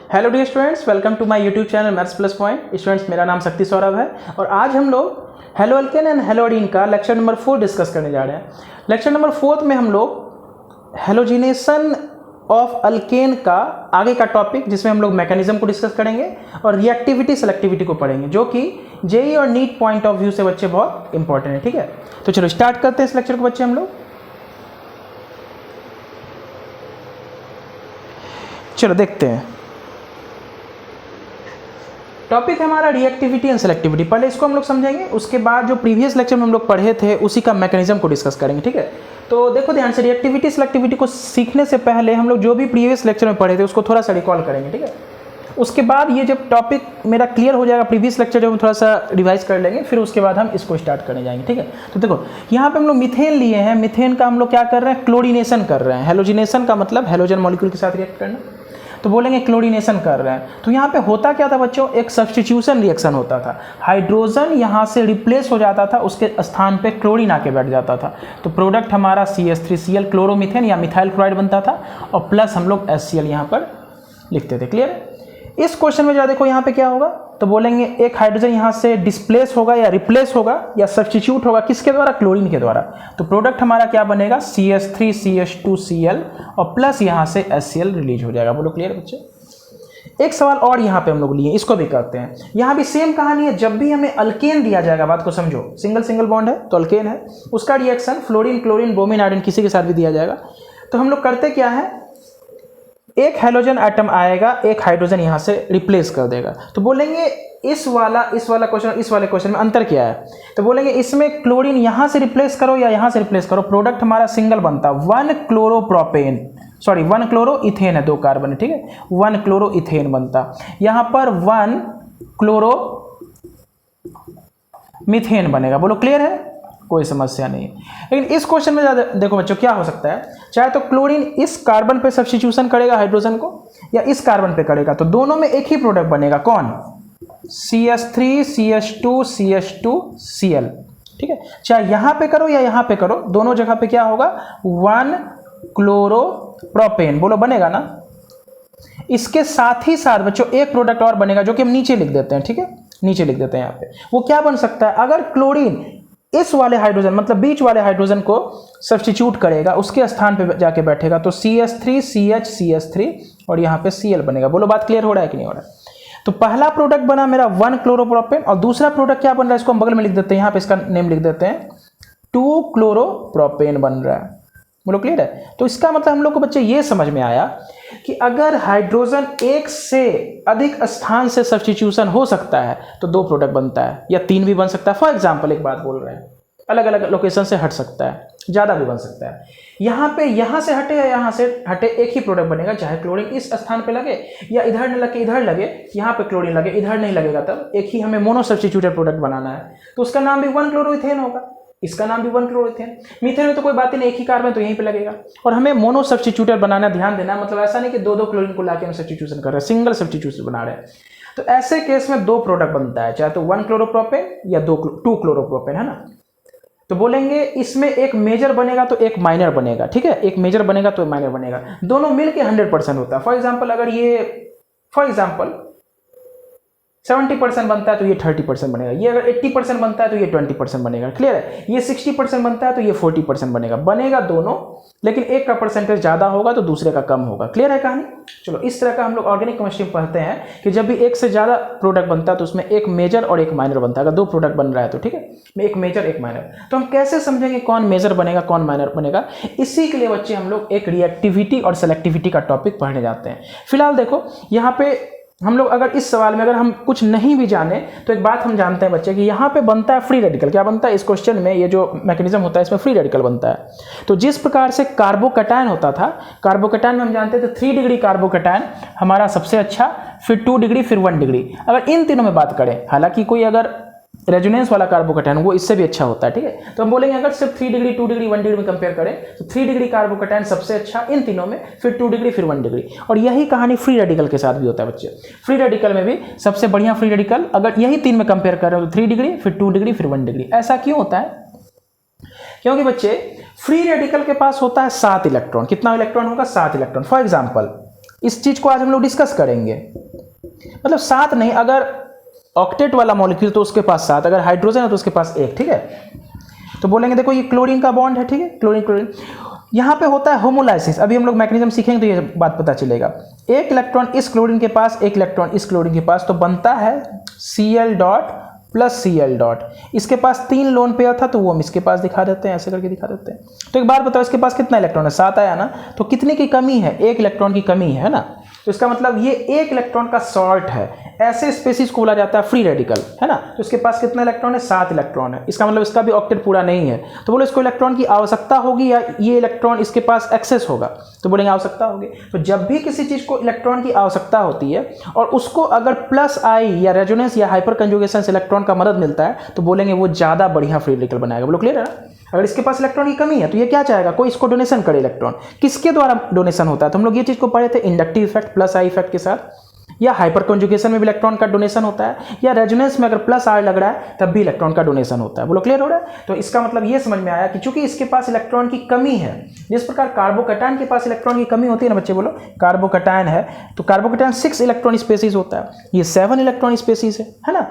Hello dear students, welcome to my YouTube channel maths plus point. Students, मेरा नाम शक्ति सौरभ है और आज हम लोग haloalkane and haloarene का लेक्चर नंबर 4 डिस्कस करने जा रहे हैं। लेक्चर नंबर 4 में हम लोग हेलोजिनेशन ऑफ अल्केन का आगे का टॉपिक, जिसमें हम लोग मैकेनिज्म को डिस्कस करेंगे और रिएक्टिविटी सेलेक्टिविटी को पढ़ेंगे, जो कि जेई और नीट पॉइंट ऑफ व्यू से बच्चे बहुत इंपॉर्टेंट है। ठीक है, तो चलो स्टार्ट करते हैं इस लेक्चर को बच्चे हम लोग। चलो देखते हैं, टॉपिक है हमारा रिएक्टिविटी एंड सेलेक्टिविटी। पहले इसको हम लोग समझेंगे, उसके बाद जो प्रीवियस लेक्चर में हम लोग पढ़े थे उसी का मैकेनिज्म को डिस्कस करेंगे। ठीक है, तो देखो ध्यान से, रिएक्टिविटी सेलेक्टिविटी को सीखने से पहले हम लोग जो भी प्रीवियस लेक्चर में पढ़े थे उसको थोड़ा सा रिकॉल करेंगे। ठीक है, उसके बाद ये जब टॉपिक मेरा क्लियर हो जाएगा, प्रीवियस लेक्चर जो हम थोड़ा सा रिवाइज कर लेंगे, फिर उसके बाद हम इसको स्टार्ट करने जाएंगे। ठीक है, तो देखो यहाँ पे हम लोग मीथेन लिए हैं। मीथेन का हम लोग क्या कर रहे हैं, क्लोरीनेशन कर रहे हैं। हेलोजिनेशन का मतलब हेलोजन मॉलिक्यूल के साथ रिएक्ट करना, तो बोलेंगे क्लोरीनेशन कर रहे हैं। तो यहाँ पे होता क्या था बच्चों, एक सब्स्टिट्यूशन रिएक्शन होता था। हाइड्रोजन यहाँ से रिप्लेस हो जाता था, उसके स्थान पे क्लोरीन आके बैठ जाता था, तो प्रोडक्ट हमारा CH3Cl क्लोरोमीथेन या मिथाइल क्लोराइड बनता था, और प्लस हम लोग HCl यहाँ पर लिखते थे। क्लियर है? इस क्वेश्चन में जरा देखो यहाँ पे क्या होगा, तो बोलेंगे एक हाइड्रोजन यहाँ से डिस्प्लेस होगा या रिप्लेस होगा या सब्स्टिट्यूट होगा, किसके द्वारा, क्लोरीन के द्वारा। तो प्रोडक्ट हमारा क्या बनेगा, CH3CH2Cl और प्लस यहाँ से HCl रिलीज हो जाएगा। बोलो क्लियर बच्चे? एक सवाल और यहाँ पे हम लोग लिए, इसको भी करते हैं। यहाँ भी सेम कहानी है, जब भी हमें अल्केन दिया जाएगा, बात को समझो, सिंगल सिंगल बॉन्ड है तो अल्केन है, उसका reaction fluorine chlorine bromine iodine किसी के साथ भी दिया जाएगा, तो हम लोग करते क्या है, एक हेलोजन एटम आएगा, एक हाइड्रोजन यहाँ से रिप्लेस कर देगा। तो बोलेंगे इस वाला क्वेश्चन, इस वाले क्वेश्चन में अंतर क्या है, तो बोलेंगे इसमें क्लोरीन यहाँ से रिप्लेस करो या यहाँ से रिप्लेस करो, प्रोडक्ट हमारा सिंगल बनता, 1 क्लोरो इथेन है, 2 कार्बन है। ठीक है, 1 क्लोरो इथेन बनता, यहाँ पर 1 क्लोरो मीथेन बनेगा। बोलो क्लियर है? कोई समस्या नहीं है। लेकिन इस क्वेश्चन में देखो बच्चों क्या हो सकता है, चाहे तो क्लोरीन इस कार्बन पे सब्स्टिट्यूशन करेगा हाइड्रोजन को, या इस कार्बन पे करेगा, तो दोनों में एक ही प्रोडक्ट बनेगा। कौन? CH3 CH2 CH2Cl। ठीक है, चाहे यहां पे करो या यहां पे करो, दोनों जगह पे क्या होगा, 1 क्लोरोप्रोपेन। बोलो बनेगा ना? इसके साथ ही साथ बच्चों एक प्रोडक्ट और बनेगा, जो कि हम नीचे लिख देते हैं। ठीक है, नीचे लिख देते हैं यहाँ पे। वो क्या बन सकता है, अगर क्लोरीन इस वाले हाइड्रोजन मतलब बीच वाले हाइड्रोजन को सब्स्टिट्यूट करेगा, उसके स्थान पे जाके बैठेगा, तो CH3 CH CH3 और यहाँ पे Cl बनेगा। बोलो बात क्लियर हो रहा है कि नहीं हो रहा है? तो पहला प्रोडक्ट बना मेरा 1 क्लोरोप्रोपेन, और दूसरा प्रोडक्ट क्या बन रहा है, इसको हम बगल में लिख देते हैं, यहाँ पे इसका नेम लिख देते हैं, 2 क्लोरोप्रोपेन बन रहा है। बोलो क्लियर है? तो इसका मतलब हम लोग को बच्चे ये समझ में आया कि अगर हाइड्रोजन एक से अधिक स्थान से सब्स्टिट्यूशन हो सकता है तो 2 प्रोडक्ट बनता है, या 3 भी बन सकता है। फॉर एग्जांपल एक बात बोल रहे हैं, अलग अलग लोकेशन से हट सकता है, ज़्यादा भी बन सकता है। यहाँ पे यहाँ से हटे या यहाँ से हटे, एक ही प्रोडक्ट बनेगा, चाहे क्लोरीन इस स्थान पे लगे या इधर न लगे इधर लगे, यहाँ पे क्लोरीन लगे इधर नहीं लगेगा, तब एक ही हमें मोनो सब्स्टिट्यूटेड प्रोडक्ट बनाना है, तो उसका नाम भी 1 क्लोरोइथेन होगा, इसका नाम भी 1 क्लोरोइथेन। मीथेन में तो कोई बात ही नहीं, एक ही कार्बन तो यहीं पे लगेगा, और हमें मोनो सब्स्टिट्यूटेड बनाना, ध्यान देना, मतलब ऐसा नहीं कि 2 क्लोरीन को लाके हम सब्स्टिट्यूशन कर रहे हैं, सिंगल सब्स्टिट्यूशन बना रहे हैं। तो ऐसे केस में 2 प्रोडक्ट बनता है, चाहे तो 1 क्लोरोप्रोपेन या 2 क्लोरोप्रोपेन, है ना। तो बोलेंगे इसमें एक मेजर बनेगा तो एक माइनर बनेगा। ठीक है, एक मेजर बनेगा तो एक माइनर बनेगा, दोनों मिलके 100% होता है। फॉर एग्जाम्पल अगर ये 70% बनता है तो ये 30% बनेगा, ये अगर 80% बनता है तो ये 20% बनेगा। क्लियर है? ये 60% बनता है तो ये 40% बनेगा दोनों, लेकिन एक का परसेंटेज ज़्यादा होगा तो दूसरे का कम होगा। क्लियर है कहानी? चलो, इस तरह का हम लोग ऑर्गेनिक केमिस्ट्री में पढ़ते हैं कि जब भी एक से ज़्यादा प्रोडक्ट बनता है तो उसमें एक मेजर और एक माइनर बनता है। अगर 2 प्रोडक्ट बन रहा है तो ठीक है, एक मेजर एक माइनर। तो हम कैसे समझेंगे कौन मेजर बनेगा कौन माइनर बनेगा? इसी के लिए बच्चे हम लोग एक रिएक्टिविटी और सेलेक्टिविटी का टॉपिक पढ़ने जाते हैं। फिलहाल देखो यहाँ पे हम लोग अगर इस सवाल में अगर हम कुछ नहीं भी जाने तो एक बात हम जानते हैं बच्चे कि यहाँ पे बनता है फ्री रेडिकल। क्या बनता है इस क्वेश्चन में, ये जो मैकेनिज्म होता है इसमें फ्री रेडिकल बनता है। तो जिस प्रकार से कार्बोकैटायन होता था, कार्बोकैटायन में हम जानते थे 3 डिग्री कार्बोकैटायन हमारा सबसे अच्छा, फिर 2 डिग्री, फिर 1 डिग्री। अगर इन तीनों में बात करें, हालांकि कोई अगर रेजोनेंस वाला कार्बोकैटायन वो इससे भी अच्छा होता है। ठीक है, तो हम बोलेंगे अगर सिर्फ 3 डिग्री 2 डिग्री 1 डिग्री में कंपेयर करें तो 3 डिग्री कार्बोकैटायन सबसे अच्छा इन तीनों में, फिर 2 डिग्री फिर 1 डिग्री। और यही कहानी फ्री रेडिकल के साथ भी होता है बच्चे। फ्री रेडिकल में भी सबसे बढ़िया फ्री रेडिकल अगर यही 3 में कंपेयर करें तो 3 डिग्री फिर 2 डिग्री फिर 1 डिग्री। ऐसा क्यों होता है? क्योंकि बच्चे फ्री रेडिकल के पास होता है 7 इलेक्ट्रॉन। कितना इलेक्ट्रॉन होगा? 7 इलेक्ट्रॉन। फॉर एग्जाम्पल इस चीज को आज हम लोग डिस्कस करेंगे। मतलब 7 नहीं, अगर ऑक्टेट वाला मॉलिक्यूल तो उसके पास 7, अगर हाइड्रोजन है तो उसके पास 1, ठीक है। तो बोलेंगे देखो ये क्लोरीन का बॉन्ड है, ठीक है, क्लोरीन क्लोरीन। यहाँ पे होता है होमोलाइसिस, अभी हम लोग मैकेनिज्म सीखेंगे तो ये बात पता चलेगा। एक इलेक्ट्रॉन इस क्लोरीन के पास, एक इलेक्ट्रॉन इस क्लोरीन के पास, तो बनता है Cl dot plus Cl dot. इसके पास 3 लोन पेयर था तो वो हम इसके पास दिखा देते हैं, ऐसे करके दिखा देते हैं। तो एक बार बताओ इसके पास कितना इलेक्ट्रॉन है, 7 आया ना, तो कितने की कमी है, 1 इलेक्ट्रॉन की कमी है ना। तो इसका मतलब ये 1 इलेक्ट्रॉन का सॉल्ट है। ऐसे स्पेसीज को बोला जाता है फ्री रेडिकल, है ना। तो इसके पास कितना इलेक्ट्रॉन है, 7 इलेक्ट्रॉन है। इसका मतलब इसका भी ऑक्टेट पूरा नहीं है। तो बोले इसको इलेक्ट्रॉन की आवश्यकता होगी या ये इलेक्ट्रॉन इसके पास एक्सेस होगा, तो बोलेंगे आवश्यकता होगी। तो जब भी किसी चीज को इलेक्ट्रॉन की आवश्यकता होती है और उसको अगर प्लस आई या रेजोनेंस या हाइपर कंजुगेशन से इलेक्ट्रॉन का मदद मिलता है तो बोलेंगे वो ज्यादा बढ़िया फ्री रेडिकल बनाएगा। बोलो क्लियर है ना। अगर इसके पास इलेक्ट्रॉन की कमी है तो ये क्या चाहेगा, कोई इसको डोनेशन करे इलेक्ट्रॉन। किसके द्वारा डोनेशन होता है, तो हम लोग ये चीज को पढ़े थे inductive effect plus I effect के साथ, या हाइपर कंजुगेशन में भी इलेक्ट्रॉन का डोनेशन होता है, या रेजोनेंस में अगर प्लस आर लग रहा है तब भी इलेक्ट्रॉन का डोनेशन होता है। बोलो क्लियर हो रहा है। तो इसका मतलब ये समझ में आया कि चूंकि इसके पास इलेक्ट्रॉन की कमी है, जिस प्रकार कार्बोकैटायन के पास इलेक्ट्रॉन की कमी होती है ना बच्चे, बोलो कार्बोकैटायन है तो कार्बोकैटायन 6 इलेक्ट्रॉन स्पेसीज होता है, ये 7 इलेक्ट्रॉन स्पेसीज है ना।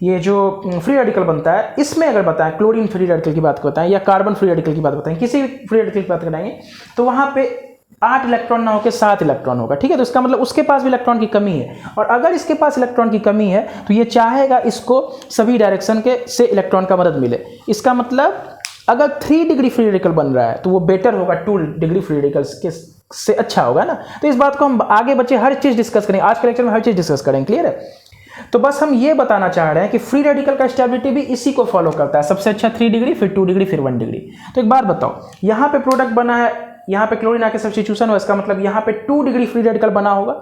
ये जो फ्री रेडिकल बनता है इसमें अगर बताएं क्लोरीन फ्री रेडिकल की बात बताएं या कार्बन फ्री रेडिकल की बात बताएं, किसी भी फ्री रेडिकल की बात कराएंगे तो वहां पे 8 इलेक्ट्रॉन ना होकर 7 इलेक्ट्रॉन होगा, ठीक है। तो इसका मतलब उसके पास भी इलेक्ट्रॉन की कमी है, और अगर इसके पास इलेक्ट्रॉन की कमी है तो ये चाहेगा इसको सभी डायरेक्शन के से इलेक्ट्रॉन का मदद मिले। इसका मतलब अगर 3 डिग्री फ्री रेडिकल बन रहा है तो वो बेटर होगा 2 डिग्री फ्री रेडिकल के से अच्छा होगा ना। तो इस बात को हम आगे बच्चे हर चीज डिस्कस करेंगे, आज के लेक्चर में हर चीज डिस्कस करेंगे, क्लियर है। तो बस हम ये बताना चाह रहे हैं कि फ्री रेडिकल का स्टेबिलिटी भी इसी को फॉलो करता है, सबसे अच्छा 3 डिग्री, फिर 2 डिग्री, फिर 1 डिग्री। तो एक बार बताओ, यहाँ पे प्रोडक्ट बना है, यहाँ पे क्लोरीन आके सब्स्टिट्यूशन हुआ, इसका मतलब यहाँ पे 2 डिग्री फ्री रेडिकल बना होगा।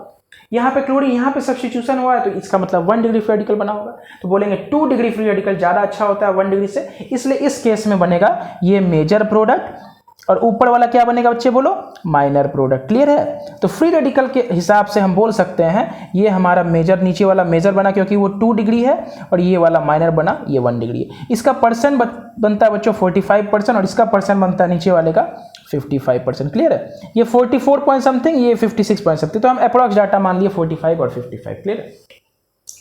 यहाँ पे क्लोरीन यहाँ पे सब्स्टिट्यूशन हुआ है तो इसका मतलब 1 डिग्री फ्री रेडिकल बना होगा। तो बोलेंगे 2 डिग्री फ्री रेडिकल ज्यादा अच्छा होता है 1 डिग्री से, इसलिए इस केस में बनेगा ये मेजर प्रोडक्ट, और ऊपर वाला क्या बनेगा बच्चे, बोलो माइनर प्रोडक्ट। क्लियर है। तो फ्री रेडिकल के हिसाब से हम बोल सकते हैं ये हमारा मेजर, नीचे वाला मेजर बना क्योंकि वो 2 डिग्री है, और ये वाला माइनर बना ये 1 डिग्री है। इसका परसेंट बनता है बच्चों 45% और इसका परसेंट बनता है नीचे वाले का 55%। क्लियर है। ये 44 पॉइंट समथिंग, ये 56 पॉइंट समथिंग, तो हम अप्रॉक्स डाटा मान लिए 45 और 55। क्लियर है।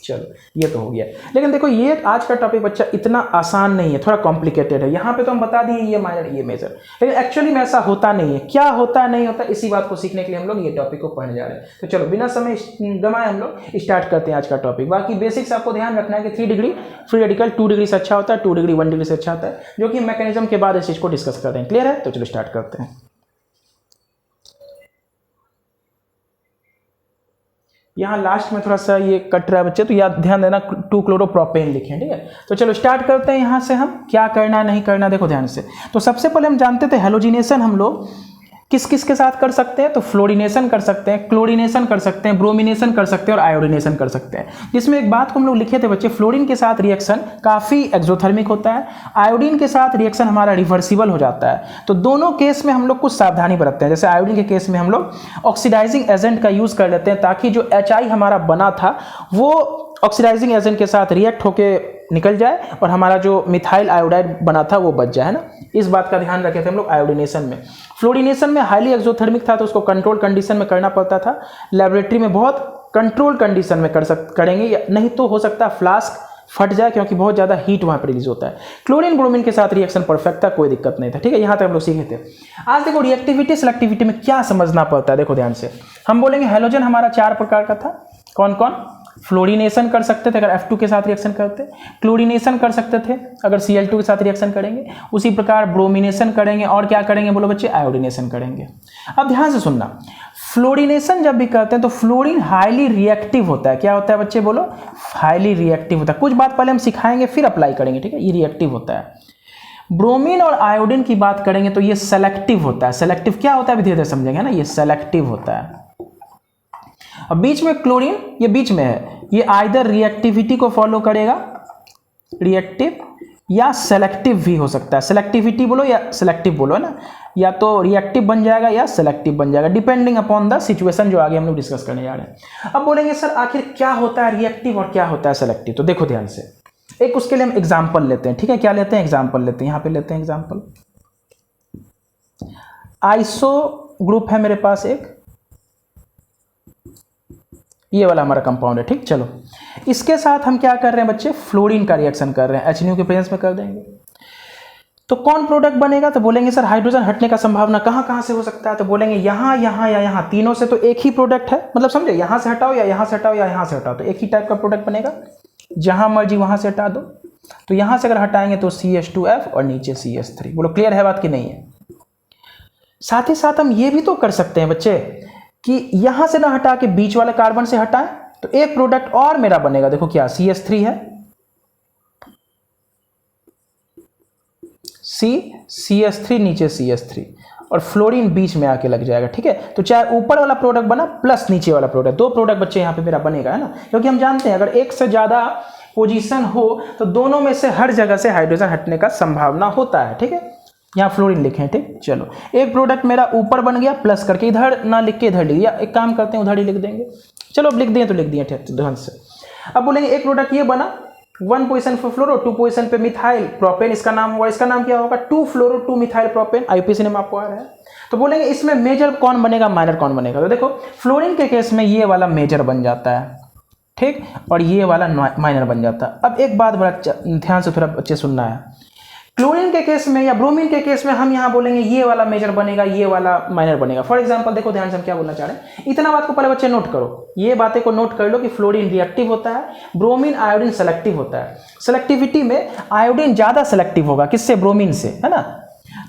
चलो ये तो हो गया। लेकिन देखो ये आज का टॉपिक बच्चा इतना आसान नहीं है, थोड़ा कॉम्प्लिकेटेड है। यहाँ पे तो हम बता दिए ये माइनर ये मेजर, लेकिन एक्चुअली में ऐसा होता नहीं है। क्या होता है नहीं होता, इसी बात को सीखने के लिए हम लोग ये टॉपिक को पढ़ने जा रहे हैं। तो चलो बिना समय गंवाए हम लोग स्टार्ट करते हैं आज का टॉपिक। बाकी बेसिक्स आपको ध्यान रखना है कि 3 डिग्री फ्री रेडिकल 2 डिग्री से अच्छा होता है, 2 डिग्री 1 डिग्री से अच्छा होता है, जो कि मैकेनिज्म के बाद इस चीज को डिस्कस करते हैं। क्लियर है। तो चलो स्टार्ट करते हैं। यहाँ लास्ट में थोड़ा सा ये कट रहा है बच्चे, तो याद ध्यान देना 2 क्लोरोप्रोपेन लिखें, ठीक है। तो चलो स्टार्ट करते हैं यहाँ से, हम क्या करना नहीं करना देखो ध्यान से। तो सबसे पहले हम जानते थे हेलोजिनेशन हम लोग किस किस के साथ कर सकते हैं, तो फ्लोरिनेशन कर सकते हैं, क्लोरिनेशन कर सकते हैं, ब्रोमिनेशन कर सकते हैं और आयोडिनेशन कर सकते हैं। जिसमें एक बात को हम लोग लिखे थे बच्चे, फ्लोरीन के साथ रिएक्शन काफ़ी एक्सोथर्मिक होता है, आयोडीन के साथ रिएक्शन हमारा रिवर्सिबल हो जाता है। तो दोनों केस में हम लोग कुछ सावधानी बरतते हैं। जैसे आयोडीन के केस में हम लोग ऑक्सीडाइजिंग एजेंट का यूज़ कर लेते हैं ताकि जो HI हमारा बना था वो ऑक्सीडाइजिंग एजेंट के साथ रिएक्ट होकर निकल जाए और हमारा जो मिथाइल आयोडाइड बना था वो बच जाए, है ना। इस बात का ध्यान रखे थे हम लोग आयोडिनेशन में। फ्लोरिनेशन में हाईली एक्सोथर्मिक था तो उसको कंट्रोल कंडीशन में करना पड़ता था। लेबोरेटरी में बहुत कंट्रोल कंडीशन में करेंगे, नहीं तो हो सकता है फ्लास्क फट जाए क्योंकि बहुत ज़्यादा हीट वहाँ पर रिलीज होता है। क्लोरीन ब्रोमीन के साथ रिएक्शन परफेक्ट था, कोई दिक्कत नहीं था, ठीक है। यहाँ तक हम लोग सीखे थे। आज देखो रिएक्टिविटी सिलेक्टिविटी में क्या समझना पड़ता है, देखो ध्यान से। हम बोलेंगे हैलोजन हमारा 4 प्रकार का था, कौन कौन। फ्लोरिनेशन कर सकते थे अगर F2 के साथ रिएक्शन करते, क्लोरिनेशन कर सकते थे अगर Cl2 के साथ रिएक्शन करेंगे, उसी प्रकार ब्रोमिनेशन करेंगे, और क्या करेंगे बोलो बच्चे, आयोडिनेशन करेंगे। अब ध्यान से सुनना, फ्लोरिनेशन जब भी करते हैं तो फ्लोरीन हाईली रिएक्टिव होता है। क्या होता है बच्चे बोलो, हाईली रिएक्टिव होता है। कुछ बात पहले हम सिखाएंगे फिर अप्लाई करेंगे, ठीक है। ये रिएक्टिव होता है। ब्रोमीन और आयोडीन की बात करेंगे तो ये सेलेक्टिव होता है। सेलेक्टिव क्या होता है धीरे धीरे समझेंगे ना, ये सेलेक्टिव होता है। अब बीच में क्लोरीन, ये बीच में है, ये आइदर रिएक्टिविटी को फॉलो करेगा, रिएक्टिव या सेलेक्टिव भी हो सकता है। सेलेक्टिविटी बोलो या सेलेक्टिव बोलो, है ना, या तो रिएक्टिव बन जाएगा या सेलेक्टिव बन जाएगा, डिपेंडिंग अपॉन द सिचुएशन जो आगे हम लोग डिस्कस करने जा रहे हैं। अब बोलेंगे सर आखिर क्या होता है रिएक्टिव और क्या होता है सेलेक्टिव। तो देखो ध्यान से, एक उसके लिए हम एग्जाम्पल लेते हैं, ठीक है। क्या लेते हैं, एग्जाम्पल लेते हैं। यहाँ पे लेते हैं एग्जाम्पल, आइसो ग्रुप है मेरे पास एक, ये वाला हमारा कंपाउंड है, ठीक। चलो इसके साथ हम क्या कर रहे हैं बच्चे, फ्लोरीन का रिएक्शन कर रहे हैं, HNO के प्रेजेंस में कर देंगे। तो कौन प्रोडक्ट बनेगा, तो बोलेंगे सर हाइड्रोजन हटने का संभावना कहाँ कहाँ से हो सकता है, तो बोलेंगे यहाँ यहाँ या यहाँ, तीनों से तो एक ही प्रोडक्ट है, मतलब समझे, यहाँ से हटाओ या यहाँ से हटाओ या यहाँ से हटाओ, तो एक ही टाइप का प्रोडक्ट बनेगा, जहाँ मर्जी वहाँ से हटा दो। तो यहाँ से अगर हटाएंगे तो CH2F और नीचे CH3। बोलो क्लियर है बात कि नहीं है। साथ ही साथ हम ये भी तो कर सकते हैं बच्चे कि यहाँ से ना हटा के बीच वाले कार्बन से हटाएं, तो एक प्रोडक्ट और मेरा बनेगा, देखो क्या, CH3 है, CH3 नीचे CH3 और फ्लोरीन बीच में आके लग जाएगा, ठीक है। तो चाहे ऊपर वाला प्रोडक्ट बना प्लस नीचे वाला प्रोडक्ट, दो प्रोडक्ट बच्चे यहाँ पे मेरा बनेगा, है ना, क्योंकि हम जानते हैं अगर एक से ज़्यादा पोजीशन हो तो दोनों में से हर जगह से हाइड्रोजन हटने का संभावना होता है, ठीक है। यहाँ फ्लोरीन लिखे हैं, ठीक। चलो एक प्रोडक्ट मेरा ऊपर बन गया प्लस करके, इधर ना लिख के इधर लिख, या एक काम करते हैं उधर ही लिख देंगे। चलो अब लिख दिए तो लिख दिए, ठीक ढंग से। अब बोलेंगे एक प्रोडक्ट ये बना, 1 पोजीशन पे फ्लोरो, 2 पोजीशन पे मिथाइल प्रोपेन, इसका नाम हुआ, इसका नाम क्या होगा, 2 फ्लोरो 2 मिथाइल प्रोपेन। IUPAC ने आपको आ रहा है। तो बोलेंगे इसमें मेजर कौन बनेगा, माइनर कौन बनेगा, तो देखो फ्लोरीन के केस में ये वाला मेजर बन जाता है, ठीक, और ये वाला माइनर बन जाता है। अब एक बात बड़ा ध्यान से थोड़ा बच्चे सुनना है, क्लोरीन के केस में या ब्रोमीन के केस में हम यहाँ बोलेंगे ये वाला मेजर बनेगा, ये वाला माइनर बनेगा। फॉर एग्जांपल देखो ध्यान से हम क्या बोलना चाह रहे हैं, इतना बात को पहले बच्चे नोट करो, ये बातें को नोट कर लो कि फ्लोरीन रिएक्टिव होता है, ब्रोमीन आयोडीन सेलेक्टिव होता है। सेलेक्टिविटी में आयोडीन ज्यादा सेलेक्टिव होगा, किससे, ब्रोमीन से, है ना।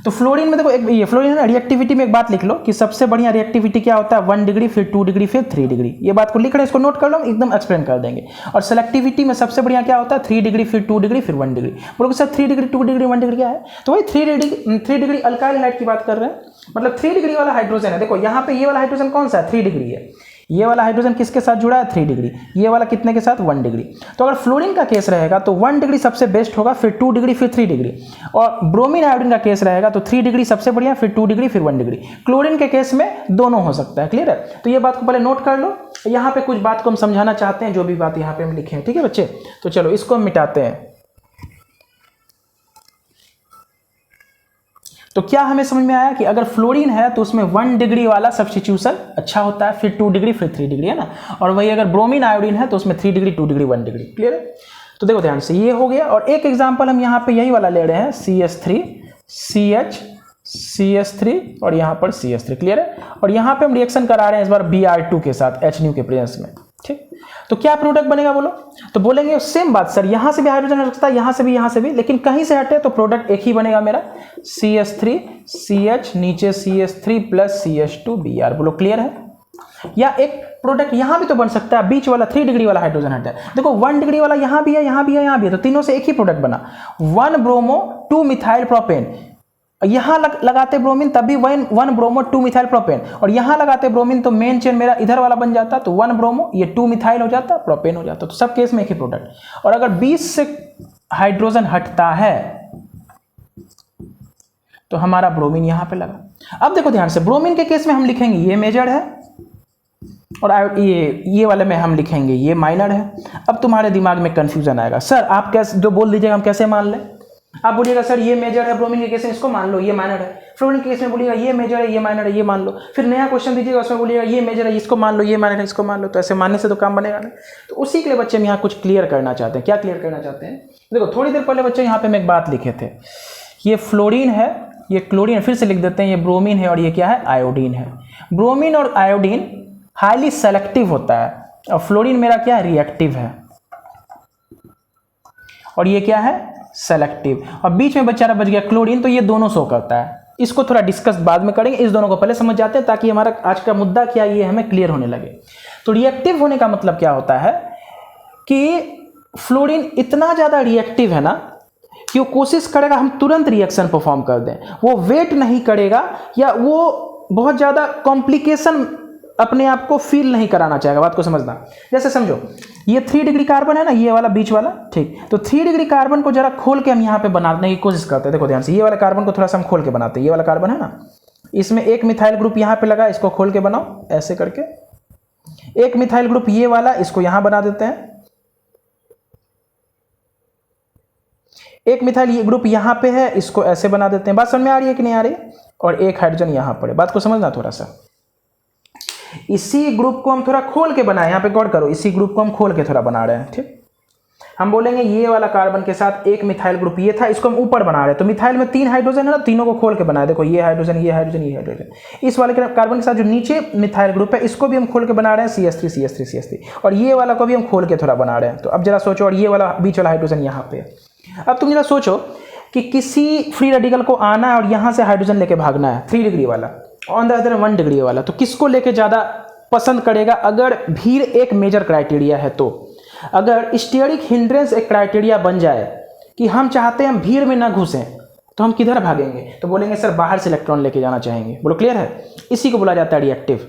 तो फ्लोरीन में देखो एक ये फ्लोरीन है ना, रिएक्टिविटी में एक बात लिख लो कि सबसे बढ़िया रिएक्टिविटी क्या होता है, 1 डिग्री फिर 2 डिग्री फिर 3 डिग्री। ये बात को लिख रहे हैं, इसको नोट कर लो, एकदम एक्सप्लेन कर देंगे। और सेलेक्टिविटी में सबसे बढ़िया क्या होता है, 3 डिग्री फिर 2 डिग्री फिर 1 डिग्री। बोलोगे सर 3 डिग्री 2 डिग्री 1 डिग्री क्या है, तो वही 3 डिग्री अल्काइल हाइड की बात कर रहे हैं, मतलब 3 डिग्री वाला हाइड्रोजन है। देखो यहाँ पे ये वाला हाइड्रोजन कौन सा है, 3 डिग्री है, ये वाला हाइड्रोजन किसके साथ जुड़ा है, 3 डिग्री, ये वाला कितने के साथ, 1 डिग्री। तो अगर फ्लोरीन का केस रहेगा तो 1 डिग्री सबसे बेस्ट होगा, फिर 2 डिग्री फिर 3 डिग्री। और ब्रोमीन आयोडीन का केस रहेगा तो 3 डिग्री सबसे बढ़िया, फिर 2 डिग्री फिर 1 डिग्री। क्लोरीन के केस में दोनों हो सकता है, क्लियर है। तो ये बात को पहले नोट कर लो, यहाँ पे कुछ बात को हम समझाना चाहते हैं, जो भी बात यहाँ पे हम लिखे हैं, ठीक है बच्चे। तो चलो इसको हम मिटाते हैं। तो क्या हमें समझ में आया कि अगर फ्लोरीन है तो उसमें 1 डिग्री वाला सब्स्टिट्यूशन अच्छा होता है, फिर 2 डिग्री फिर 3 डिग्री, है ना। और वही अगर ब्रोमीन आयोडीन है तो उसमें 3 डिग्री 2 डिग्री 1 डिग्री, क्लियर है। तो देखो ध्यान से, ये हो गया। और एक एग्जांपल हम यहाँ पे यही वाला ले रहे हैं, CH3 CH3 और यहाँ पर CH3, क्लियर है। और यहाँ पे हम रिएक्शन करा रहे हैं इस बार Br2 के साथ HNO के प्रेजेंस में, ठीक। तो क्या प्रोडक्ट बनेगा बोलो, तो बोलेंगे सेम बात, सर यहाँ से भी हाइड्रोजन हट सकता है, यहाँ से भी, यहाँ से भी, लेकिन कहीं से हटे तो प्रोडक्ट एक ही बनेगा मेरा, CH3 CH नीचे CH3 प्लस CH2 Br। बोलो क्लियर है। या एक प्रोडक्ट यहाँ भी तो बन सकता है, बीच वाला 3 डिग्री वाला हाइड्रोजन हटा है, देखो 1 डिग्री वाला यहाँ भी है, यहाँ भी है, यहाँ भी है, तो तीनों से एक ही प्रोडक्ट बना, 1 ब्रोमो 2 मिथाइल प्रोपेन। यहां लगाते ब्रोमीन तब भी 1 ब्रोमो 2 मिथाइल प्रोपेन, और यहां लगाते ब्रोमीन तो मेन चेन मेरा इधर वाला बन जाता, तो 1 ब्रोमो ये 2 मिथाइल हो जाता, प्रोपेन हो जाता। तो सब केस में एक ही प्रोडक्ट। और अगर 20 से हाइड्रोजन हटता है तो हमारा ब्रोमीन यहां पे लगा। अब देखो ध्यान से, ब्रोमीन के केस में हम लिखेंगे ये मेजर है, और ये वाले में हम लिखेंगे ये माइनर है। अब तुम्हारे दिमाग में कंफ्यूजन आएगा, सर आप कैसे जो बोल दीजिएगा हम कैसे मान लें। आप बोलिएगा सर ये मेजर है ब्रोमीन के केस में, इसको मान लो, ये माइनर है। फ्लोरीन के केस में बोलिएगा ये मेजर है, ये माइनर है, ये मान लो। फिर नया क्वेश्चन दीजिएगा, उसमें बोलिएगा ये मेजर है, इसको मान लो, ये माइनर है, इसको मान लो। तो ऐसे मानने से तो काम बनेगा नहीं। तो उसी के लिए बच्चे हम यहाँ कुछ क्लियर करना चाहते हैं। क्या क्लियर करना चाहते हैं, देखो थोड़ी देर पहले बच्चे यहाँ पे हम एक बात लिखे थे, ये फ्लोरीन है, ये क्लोरीन है, फिर से लिख देते हैं, ये ब्रोमीन है और ये क्या है, आयोडीन है। ब्रोमीन और आयोडीन हाईली सेलेक्टिव होता है, और फ्लोरीन मेरा क्या है, रिएक्टिव है, और ये क्या है, सेलेक्टिव। और बीच में बेचारा बच गया क्लोरीन, तो ये दोनों शो करता है। इसको थोड़ा डिस्कस बाद में करेंगे, इस दोनों को पहले समझ जाते हैं ताकि हमारा आज का मुद्दा क्या ये हमें क्लियर होने लगे। तो रिएक्टिव होने का मतलब क्या होता है कि फ्लोरीन इतना ज्यादा रिएक्टिव है ना कि वो कोशिश करेगा हम तुरंत रिएक्शन परफॉर्म कर दें, वो वेट नहीं करेगा, या वो बहुत ज्यादा कॉम्प्लिकेशन अपने आप को फील नहीं कराना चाहेगा। बात को समझना, जैसे समझो ये 3 डिग्री कार्बन है ना, ये वाला बीच वाला, ठीक। तो 3 डिग्री कार्बन को जरा खोल के हम यहाँ पे बनाने की कोशिश करते हैं। देखो ध्यान से, ये वाला कार्बन को थोड़ा सा हम खोल के बनाते हैं। ये वाला कार्बन है ना, इसमें एक मिथाइल ग्रुप यहाँ पे लगा, इसको खोल के बनाओ ऐसे करके। एक मिथाइल ग्रुप ये वाला, इसको यहां बना देते हैं। एक मिथाइल ये ग्रुप यहां पे है, इसको ऐसे बना देते हैं। बात समझ में आ रही है कि नहीं आ रही। और एक हाइड्रोजन यहां पर है। बात को समझना थोड़ा सा। इसी ग्रुप को हम थोड़ा खोल के बनाए, यहाँ पे गौर करो, इसी ग्रुप को हम खोल के थोड़ा बना रहे हैं। ठीक, हम बोलेंगे ये वाला कार्बन के साथ एक मिथाइल ग्रुप ये था, इसको हम ऊपर बना रहे हैं। तो मिथाइल में 3 हाइड्रोजन है ना, तीनों को खोल के बनाए। देखो ये हाइड्रोजन, ये हाइड्रोजन, ये हाइड्रोजन। इस वाले कार्बन के साथ जो नीचे मिथाइल ग्रुप है इसको भी हम खोल के बना रहे हैं, CH3 CH3 CH3। और ये वाला को भी हम खोल के थोड़ा बना रहे हैं। तो अब जरा सोचो, और ये वाला बीच वाला हाइड्रोजन यहाँ पे। अब तुम जरा सोचो कि किसी फ्री रेडिकल को आना है और यहाँ से हाइड्रोजन लेके भागना है 3 डिग्री वाला, ऑन द अदर 1 डिग्री वाला, तो किसको लेके ज़्यादा पसंद करेगा? अगर भीड़ एक मेजर क्राइटेरिया है तो अगर स्टीयरिक हिंड्रेंस एक क्राइटेरिया बन जाए कि हम चाहते हैं हम भीड़ में ना घुसें, तो हम किधर भागेंगे? तो बोलेंगे सर बाहर से इलेक्ट्रॉन लेके जाना चाहेंगे। बोलो क्लियर है? इसी को बोला जाता है रिएक्टिव।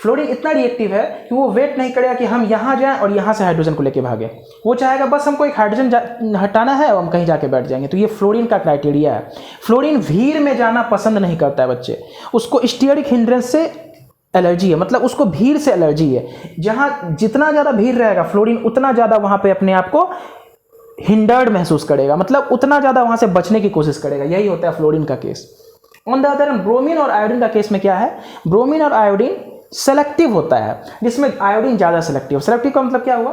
फ्लोरीन इतना रिएक्टिव है कि वो वेट नहीं करेगा कि हम यहाँ जाएं और यहाँ से हाइड्रोजन को लेके भागें। वो चाहेगा बस हमको एक हाइड्रोजन हटाना है और हम कहीं जाके बैठ जाएंगे। तो ये फ्लोरीन का क्राइटेरिया है। फ्लोरीन भीड़ में जाना पसंद नहीं करता है बच्चे, उसको स्टीयरिक हिंड्रेंस से एलर्जी है, मतलब उसको भीड़ से एलर्जी है। जहाँ जितना ज़्यादा भीड़ रहेगा फ्लोरीन उतना ज़्यादा वहाँ पे अपने आप को हिंडर्ड महसूस करेगा, मतलब उतना ज़्यादा वहाँ से बचने की कोशिश करेगा। यही होता है फ्लोरीन का case. On the other bromine और आयोडीन का केस में क्या है? ब्रोमीन और आयोडीन सेलेक्टिव होता है, जिसमें आयोडीन ज़्यादा सेलेक्टिव। सेलेक्टिव का मतलब क्या हुआ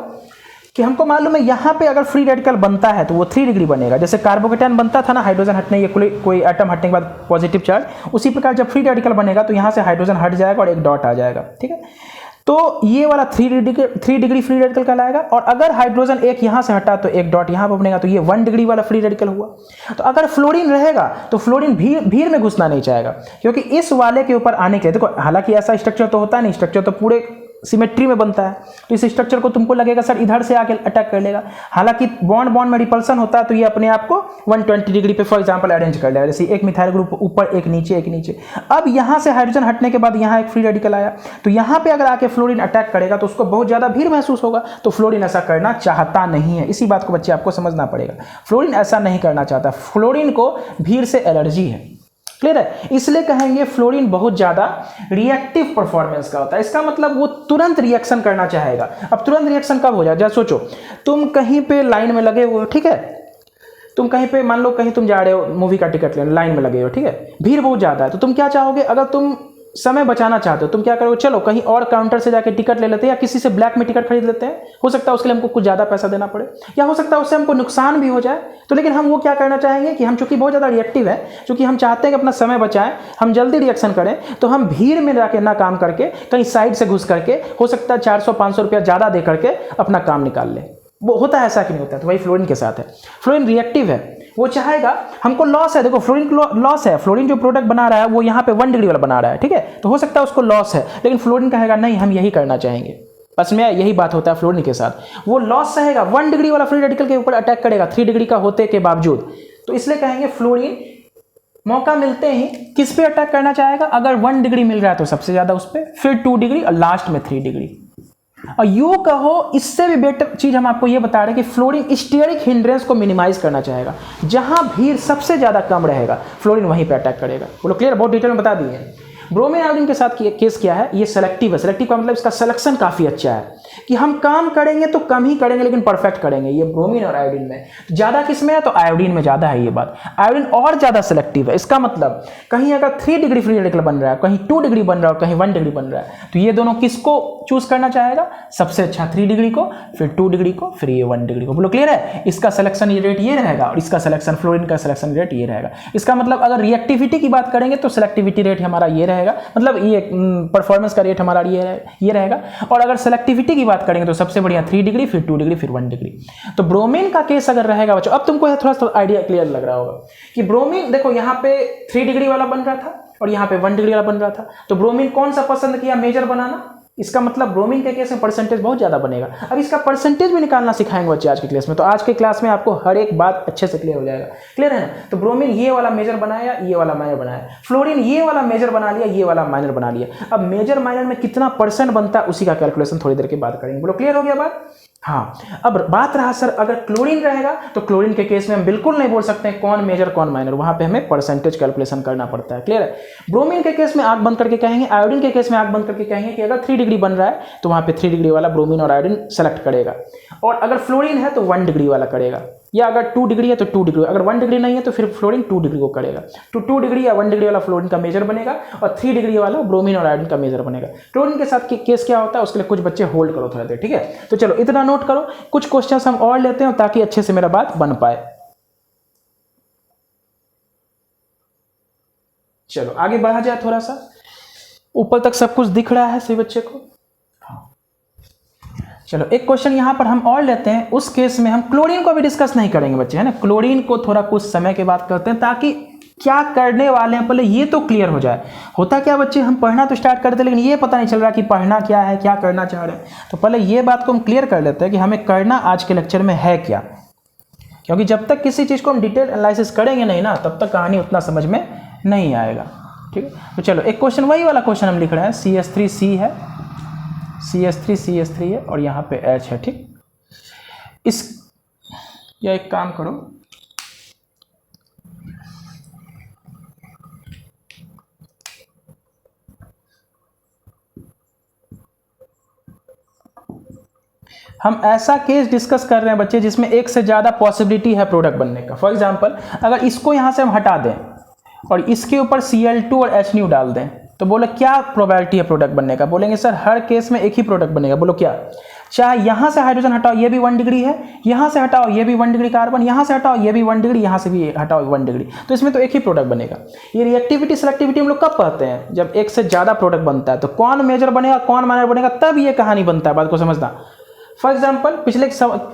कि हमको मालूम है यहाँ पे अगर फ्री रेडिकल बनता है तो वो 3 डिग्री बनेगा। जैसे कार्बोकेटायन बनता था ना, हाइड्रोजन हटने या कोई एटम हटने के बाद पॉजिटिव चार्ज, उसी प्रकार जब फ्री रेडिकल बनेगा तो यहाँ से हाइड्रोजन हट जाएगा और एक डॉट आ जाएगा। ठीक है, तो ये वाला 3 डिग्री फ्री रेडिकल कहलाएगा। और अगर हाइड्रोजन एक यहाँ से हटा तो एक डॉट यहाँ पर बनेगा, तो ये 1 डिग्री वाला फ्री रेडिकल हुआ। तो अगर फ्लोरीन रहेगा तो फ्लोरीन भीड़ में घुसना नहीं चाहेगा, क्योंकि इस वाले के ऊपर आने के लिए देखो, हालांकि ऐसा स्ट्रक्चर तो होता नहीं, स्ट्रक्चर तो पूरे सिमेट्री में बनता है। तो इस स्ट्रक्चर को तुमको लगेगा सर इधर से आके अटैक कर लेगा, हालांकि बॉन्ड में रिपल्सन होता है, तो ये अपने आप को 120 डिग्री पे फॉर एग्जांपल अरेंज कर लेगा। जैसे एक मिथाइल ग्रुप ऊपर, एक नीचे, एक नीचे। अब यहाँ से हाइड्रोजन हटने के बाद यहाँ एक फ्री रेडिकल आया, तो यहाँ पे अगर आके फ्लोरीन अटैक करेगा तो उसको बहुत ज़्यादा भीड़ महसूस होगा। तो फ्लोरीन ऐसा करना चाहता नहीं है। इसी बात को बच्चे आपको समझना पड़ेगा, फ्लोरीन ऐसा नहीं करना चाहता। फ्लोरीन को भीड़ से एलर्जी है। क्लियर है? इसलिए कहेंगे फ्लोरीन बहुत ज़्यादा रिएक्टिव परफॉर्मेंस का होता है। इसका मतलब वो तुरंत रिएक्शन करना चाहेगा। अब तुरंत रिएक्शन कब हो जाए? जैसे सोचो तुम कहीं पे लाइन में लगे हुए हो, ठीक है, तुम कहीं पे मान लो कहीं तुम जा रहे हो मूवी का टिकट लेने, लाइन में लगे हो, ठीक है, भीड़ बहुत ज़्यादा है, तो तुम क्या चाहोगे? अगर तुम समय बचाना चाहते हो तुम क्या करोगे? चलो कहीं और काउंटर से जाके टिकट ले लेते हैं, या किसी से ब्लैक में टिकट खरीद लेते हैं। हो सकता है उसके लिए हमको कुछ ज़्यादा पैसा देना पड़े, या हो सकता है उससे हमको नुकसान भी हो जाए। तो लेकिन हम वो क्या करना चाहेंगे कि हम चूंकि बहुत ज़्यादा रिएक्टिव है, चूंकि हम चाहते हैं कि अपना समय बचाएं, हम जल्दी रिएक्शन करें, तो हम भीड़ में जाके ना काम करके कहीं साइड से घुस करके, हो सकता है 400-500 रुपया ज़्यादा दे करके अपना काम निकाल लें। वो होता है ऐसा कि नहीं होता है? तो वही फ्लोरीन के साथ है। फ्लोरीन रिएक्टिव है, वो चाहेगा हमको लॉस है। देखो फ्लोरीन को लॉस है, फ्लोरीन जो प्रोडक्ट बना रहा है वो यहाँ पे 1 डिग्री वाला बना रहा है, ठीक है, तो हो सकता है उसको लॉस है, लेकिन फ्लोरीन कहेगा नहीं हम यही करना चाहेंगे। बस में यही बात होता है फ्लोरीन के साथ, वो लॉस सहेगा, 1 डिग्री वाला फ्री रेडिकल के ऊपर अटैक करेगा 3 डिग्री का होते के बावजूद। तो इसलिए कहेंगे फ्लोरीन मौका मिलते ही किस पे अटैक करना चाहेगा? अगर 1 डिग्री मिल रहा है तो सबसे ज्यादा उस पर, फिर 2 डिग्री और लास्ट में 3 डिग्री। और यूं कहो इससे भी बेटर चीज हम आपको ये बता रहे हैं कि फ्लोरीन स्टीयरिक हिंड्रेंस को मिनिमाइज करना चाहेगा। जहां भीड़ सबसे ज्यादा कम रहेगा फ्लोरीन वहीं पे अटैक करेगा। बोलो क्लियर? बहुत डिटेल में बता दिए। ब्रोमीन आयोडीन के साथ केस क्या है? ये सेलेक्टिव है। सेलेक्टिव का मतलब इसका सिलेक्शन काफी अच्छा है कि हम काम करेंगे तो कम ही करेंगे लेकिन परफेक्ट करेंगे। ये ब्रोमीन और आयोडीन में ज्यादा किसमें है? तो आयोडीन में ज्यादा है ये बात। आयोडीन और ज्यादा सेलेक्टिव है। इसका मतलब कहीं अगर 3 डिग्री फ्री रेडिकल बन रहा है, कहीं 2 डिग्री बन रहा है, कहीं 1 डिग्री बन रहा है, तो ये दोनों किसको चूज करना चाहेगा? सबसे अच्छा 3 डिग्री को, फिर 2 डिग्री को, फिर ये 1 डिग्री को। बोलो क्लियर है? इसका सिलेक्शन रेट ये रहेगा और इसका सिलेक्शन फ्लोरीन का सिलेक्शन रेट ये रहेगा। इसका मतलब अगर रिएक्टिविटी की बात करेंगे तो सिलेक्टिविटी रेट हमारा ये रहेगा, मतलब ये परफॉर्मेंस का रेट हमारा ये रहेगा। और अगर सेलेक्टिविटी की बात करेंगे तो सबसे बढ़िया 3 डिग्री, फिर 2 डिग्री, फिर 1 डिग्री। तो ब्रोमीन का केस अगर रहेगा बच्चों, अब तुमको थोड़ा सा आइडिया क्लियर लग रहा होगा कि ब्रोमीन देखो यहाँ पे 3 डिग्री वाला बन रहा था और यहाँ पे 1 डिग्री वाला बन रहा था, तो ब्रोमीन कौन सा पसंद किया? मेजर बनाना। इसका मतलब ब्रोमीन के केस में परसेंटेज बहुत ज्यादा बनेगा। अब इसका परसेंटेज भी निकालना सिखाएंगे बच्चे आज की क्लास में, तो आज के क्लास में आपको हर एक बात अच्छे से क्लियर हो जाएगा। क्लियर है ना? तो ब्रोमीन ये वाला मेजर बनाया, ये वाला माइनर बनाया, फ्लोरीन ये वाला मेजर बना लिया, ये वाला माइनर बना लिया। अब मेजर माइनर में कितना परसेंट बनता है उसी का कैलकुलेशन थोड़ी देर के बाद करेंगे। बोलो क्लियर हो गया बात? हाँ। अब बात रहा सर अगर क्लोरीन रहेगा तो क्लोरीन के केस में हम बिल्कुल नहीं बोल सकते कौन मेजर कौन माइनर, वहां पे हमें परसेंटेज कैलकुलेशन करना पड़ता है। क्लियर है? ब्रोमीन के केस में आंख बंद करके कहेंगे, आयोडीन के केस में आंख बंद करके कहेंगे कि अगर 3 डिग्री बन रहा है तो वहां पे 3 डिग्री वाला ब्रोमीन और आयोडीन सेलेक्ट करेगा, और अगर फ्लोरीन है तो 1 डिग्री वाला करेगा। या अगर 2 डिग्री है तो 2 डिग्री, अगर 1 डिग्री नहीं है तो फिर फ्लोरीन 2 डिग्री को करेगा। तो 2 डिग्री या 1 डिग्री वाला फ्लोरीन का मेजर बनेगा और 3 डिग्री वाला ब्रोमीन और आयोडीन का मेजर बनेगा। क्लोरीन के साथ केस क्या होता है उसके लिए कुछ बच्चे होल्ड करो थोड़ा देर, ठीक है। तो चलो इतना नोट करो, कुछ क्वेश्चन हम और लेते हैं ताकि अच्छे से मेरा बात बन पाए। चलो आगे बढ़ा जाए थोड़ा सा, ऊपर तक सब कुछ दिख रहा है सही बच्चे को? चलो एक क्वेश्चन यहां पर हम और लेते हैं, उस केस में हम क्लोरीन को भी डिस्कस नहीं करेंगे बच्चे, है ना। क्लोरीन को थोड़ा कुछ समय के बाद करते हैं ताकि क्या करने वाले हैं पहले ये तो क्लियर हो जाए। होता क्या बच्चे, हम पढ़ना तो स्टार्ट करते लेकिन ये पता नहीं चल रहा कि पढ़ना क्या है, क्या करना चाह रहे हैं। तो पहले ये बात को हम क्लियर कर लेते हैं कि हमें करना आज के लेक्चर में है क्या, क्योंकि जब तक किसी चीज़ को हम डिटेल एनालिसिस करेंगे नहीं ना तब तक कहानी उतना समझ में नहीं आएगा, ठीक है। तो चलो एक क्वेश्चन वही वाला क्वेश्चन हम लिख रहे हैं, CH3C है, CH3 है और यहाँ पे H है, ठीक। इस या एक काम करो, हम ऐसा केस डिस्कस कर रहे हैं बच्चे जिसमें एक से ज़्यादा पॉसिबिलिटी है प्रोडक्ट बनने का। फॉर एग्जांपल अगर इसको यहाँ से हम हटा दें और इसके ऊपर Cl2 और H डाल दें तो बोलो क्या प्रोबेबिलिटी है प्रोडक्ट बनने का? बोलेंगे सर हर केस में एक ही प्रोडक्ट बनेगा। बोलो क्या? चाहे यहाँ से हाइड्रोजन हटाओ ये भी 1 डिग्री है, यहाँ से हटाओ ये भी 1 डिग्री कार्बन, यहाँ से हटाओ ये भी 1 डिग्री, यहाँ से भी हटाओ 1 डिग्री, तो इसमें तो एक ही प्रोडक्ट बनेगा। ये रिएक्टिविटी सिलेक्टिविटी हम लोग कब पढ़ते हैं? जब एक से ज़्यादा प्रोडक्ट बनता है। तो कौन मेजर बनेगा कौन माइनर बनेगा तब ये कहानी बनता है, बात को समझना। फॉर एग्जाम्पल पिछले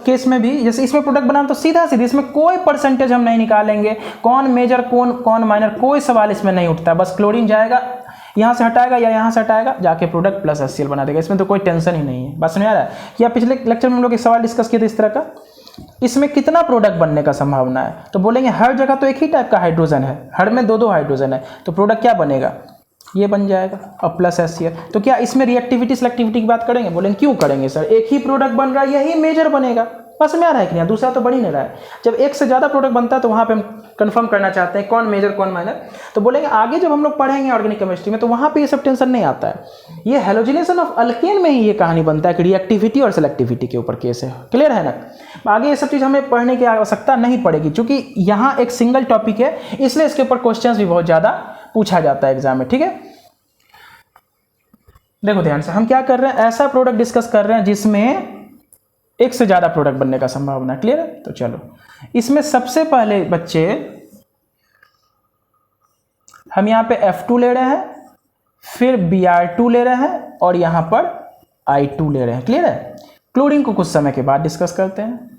केस में भी जैसे इसमें प्रोडक्ट बनाना तो सीधा सीधी, इसमें कोई परसेंटेज हम नहीं निकालेंगे, कौन मेजर कौन माइनर, कोई सवाल इसमें नहीं उठता। बस क्लोरीन जाएगा यहाँ से हटाएगा या यहाँ से हटाएगा, जाके प्रोडक्ट प्लस HCl बना देगा, इसमें तो कोई टेंशन ही नहीं है। बस समझ आ रहा है? या पिछले लेक्चर में हम लोग एक सवाल डिस्कस किए थे इस तरह का, इसमें कितना प्रोडक्ट बनने का संभावना है? तो बोलेंगे हर जगह तो एक ही टाइप का हाइड्रोजन है, हर में 2-2 हाइड्रोजन है, तो प्रोडक्ट क्या बनेगा? ये बन जाएगा और प्लस HCl। तो क्या इसमें रिएक्टिविटी सिलेक्टिविटी की बात करेंगे? बोलेंगे क्यों करेंगे सर, एक ही प्रोडक्ट बन रहा है यही मेजर बनेगा। बस में आ रहा है कि नहीं, दूसरा तो बन ही नहीं रहा है। जब एक से ज़्यादा प्रोडक्ट बनता है तो वहाँ पे हम कंफर्म करना चाहते हैं कौन मेजर कौन माइनर। तो बोलेंगे आगे जब हम लोग पढ़ेंगे ऑर्गेनिक केमिस्ट्री में तो वहाँ पे ये सब टेंशन नहीं आता है। ये हेलोजिनेशन ऑफ अल्केन में ही ये कहानी बनता है कि रिएक्टिविटी और सिलेक्टिविटी के ऊपर केस है। क्लियर है ना? आगे ये सब चीज़ हमें पढ़ने की आवश्यकता नहीं पड़ेगी, क्योंकि यहाँ एक सिंगल टॉपिक है इसलिए इसके ऊपर क्वेश्चन भी बहुत ज़्यादा पूछा जाता है एग्जाम में, ठीक है। देखो ध्यान से, हम क्या कर रहे हैं, ऐसा प्रोडक्ट डिस्कस कर रहे हैं जिसमें एक से ज़्यादा प्रोडक्ट बनने का संभावना। क्लियर है? तो चलो इसमें सबसे पहले बच्चे हम यहाँ पे F2 ले रहे हैं, फिर Br2 ले रहे हैं और यहाँ पर I2 ले रहे हैं। क्लियर है? क्लोरीन को कुछ समय के बाद डिस्कस करते हैं।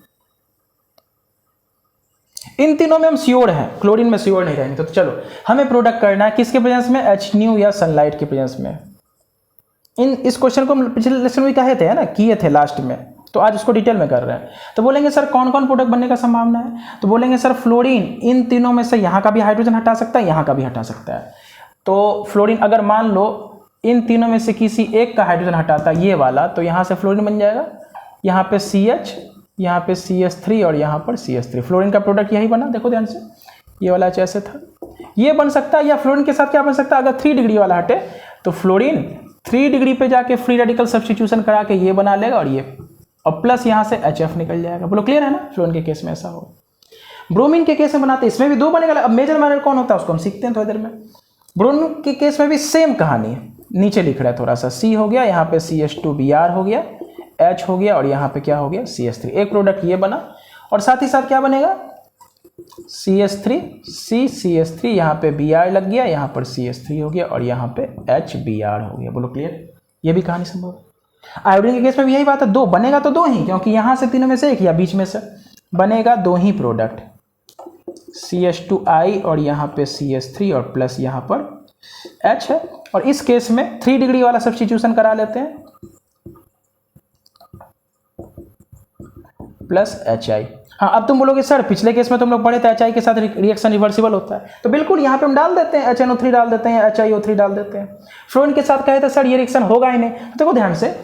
इन तीनों में हम श्योर हैं, क्लोरीन में श्योर नहीं रहेंगे। तो चलो हमें प्रोडक्ट करना है किसके प्रेजेंस में? HNu या सनलाइट के प्रेजेंस में। इस क्वेश्चन को हम पिछले लेक्चर में कहे थे ना, किए थे लास्ट में, तो आज उसको डिटेल में कर रहे हैं। तो बोलेंगे सर कौन कौन प्रोडक्ट बनने का संभावना है? तो बोलेंगे सर फ्लोरीन इन तीनों में से यहाँ का भी हाइड्रोजन हटा सकता है, यहाँ का भी हटा सकता है। तो फ्लोरीन अगर मान लो इन तीनों में से किसी एक का हाइड्रोजन हटाता है ये वाला, तो यहाँ से फ्लोरीन बन जाएगा, यहाँ पे CH, यहाँ पे CH3 और यहाँ पर CH3। फ्लोरीन का प्रोडक्ट यही बना, देखो ध्यान से, ये वाला H ऐसे था, ये बन सकता है। या फ्लोरीन के साथ क्या बन सकता है? अगर 3 डिग्री वाला हटे तो फ्लोरीन 3 डिग्री पे जाके फ्री रेडिकल सब्स्टिट्यूशन करा के ये बना लेगा और ये, और प्लस यहाँ से HF निकल जाएगा। बोलो क्लियर है ना? फ्लोरीन के केस में ऐसा हो। ब्रोमीन के केस में बनाते हैं, इसमें भी 2 बनेगा। अब मेजर माइनर कौन होता है उसको हम सीखते हैं थोड़ी देर में। ब्रोमीन के केस में भी सेम कहानी है, नीचे लिख रहा है थोड़ा सा, C हो गया, यहाँ पे CH2Br हो गया, H हो गया और यहाँ पे क्या हो गया? CH3। एक प्रोडक्ट ये बना और साथ ही साथ क्या बनेगा? CH3 CH3, यहाँ पे Br लग गया, यहाँ पर CH3 हो गया और यहाँ पे HBr हो गया। बोलो क्लियर? ये भी कहानी संभव है। आयोडीन के केस में भी यही बात है, 2 बनेगा तो 2 ही, क्योंकि यहाँ से तीनों में से एक या बीच में से बनेगा 2 ही प्रोडक्ट, CH2I और यहाँ पे CH3 और प्लस यहाँ पर H है। और इस केस में 3 डिग्री वाला सब्स्टिट्यूशन करा लेते हैं, प्लस HI। हाँ अब तुम बोलोगे सर पिछले केस में तुम लोग पढ़े थे HI के साथ रिएक्शन रिवर्सिबल होता है, तो बिल्कुल यहाँ पे हम डाल देते हैं, HNO3 डाल देते हैं, HiO3 डाल देते हैं। फ्लोरीन के साथ कहे थे सर ये रिएक्शन होगा ही नहीं। तो देखो ध्यान से,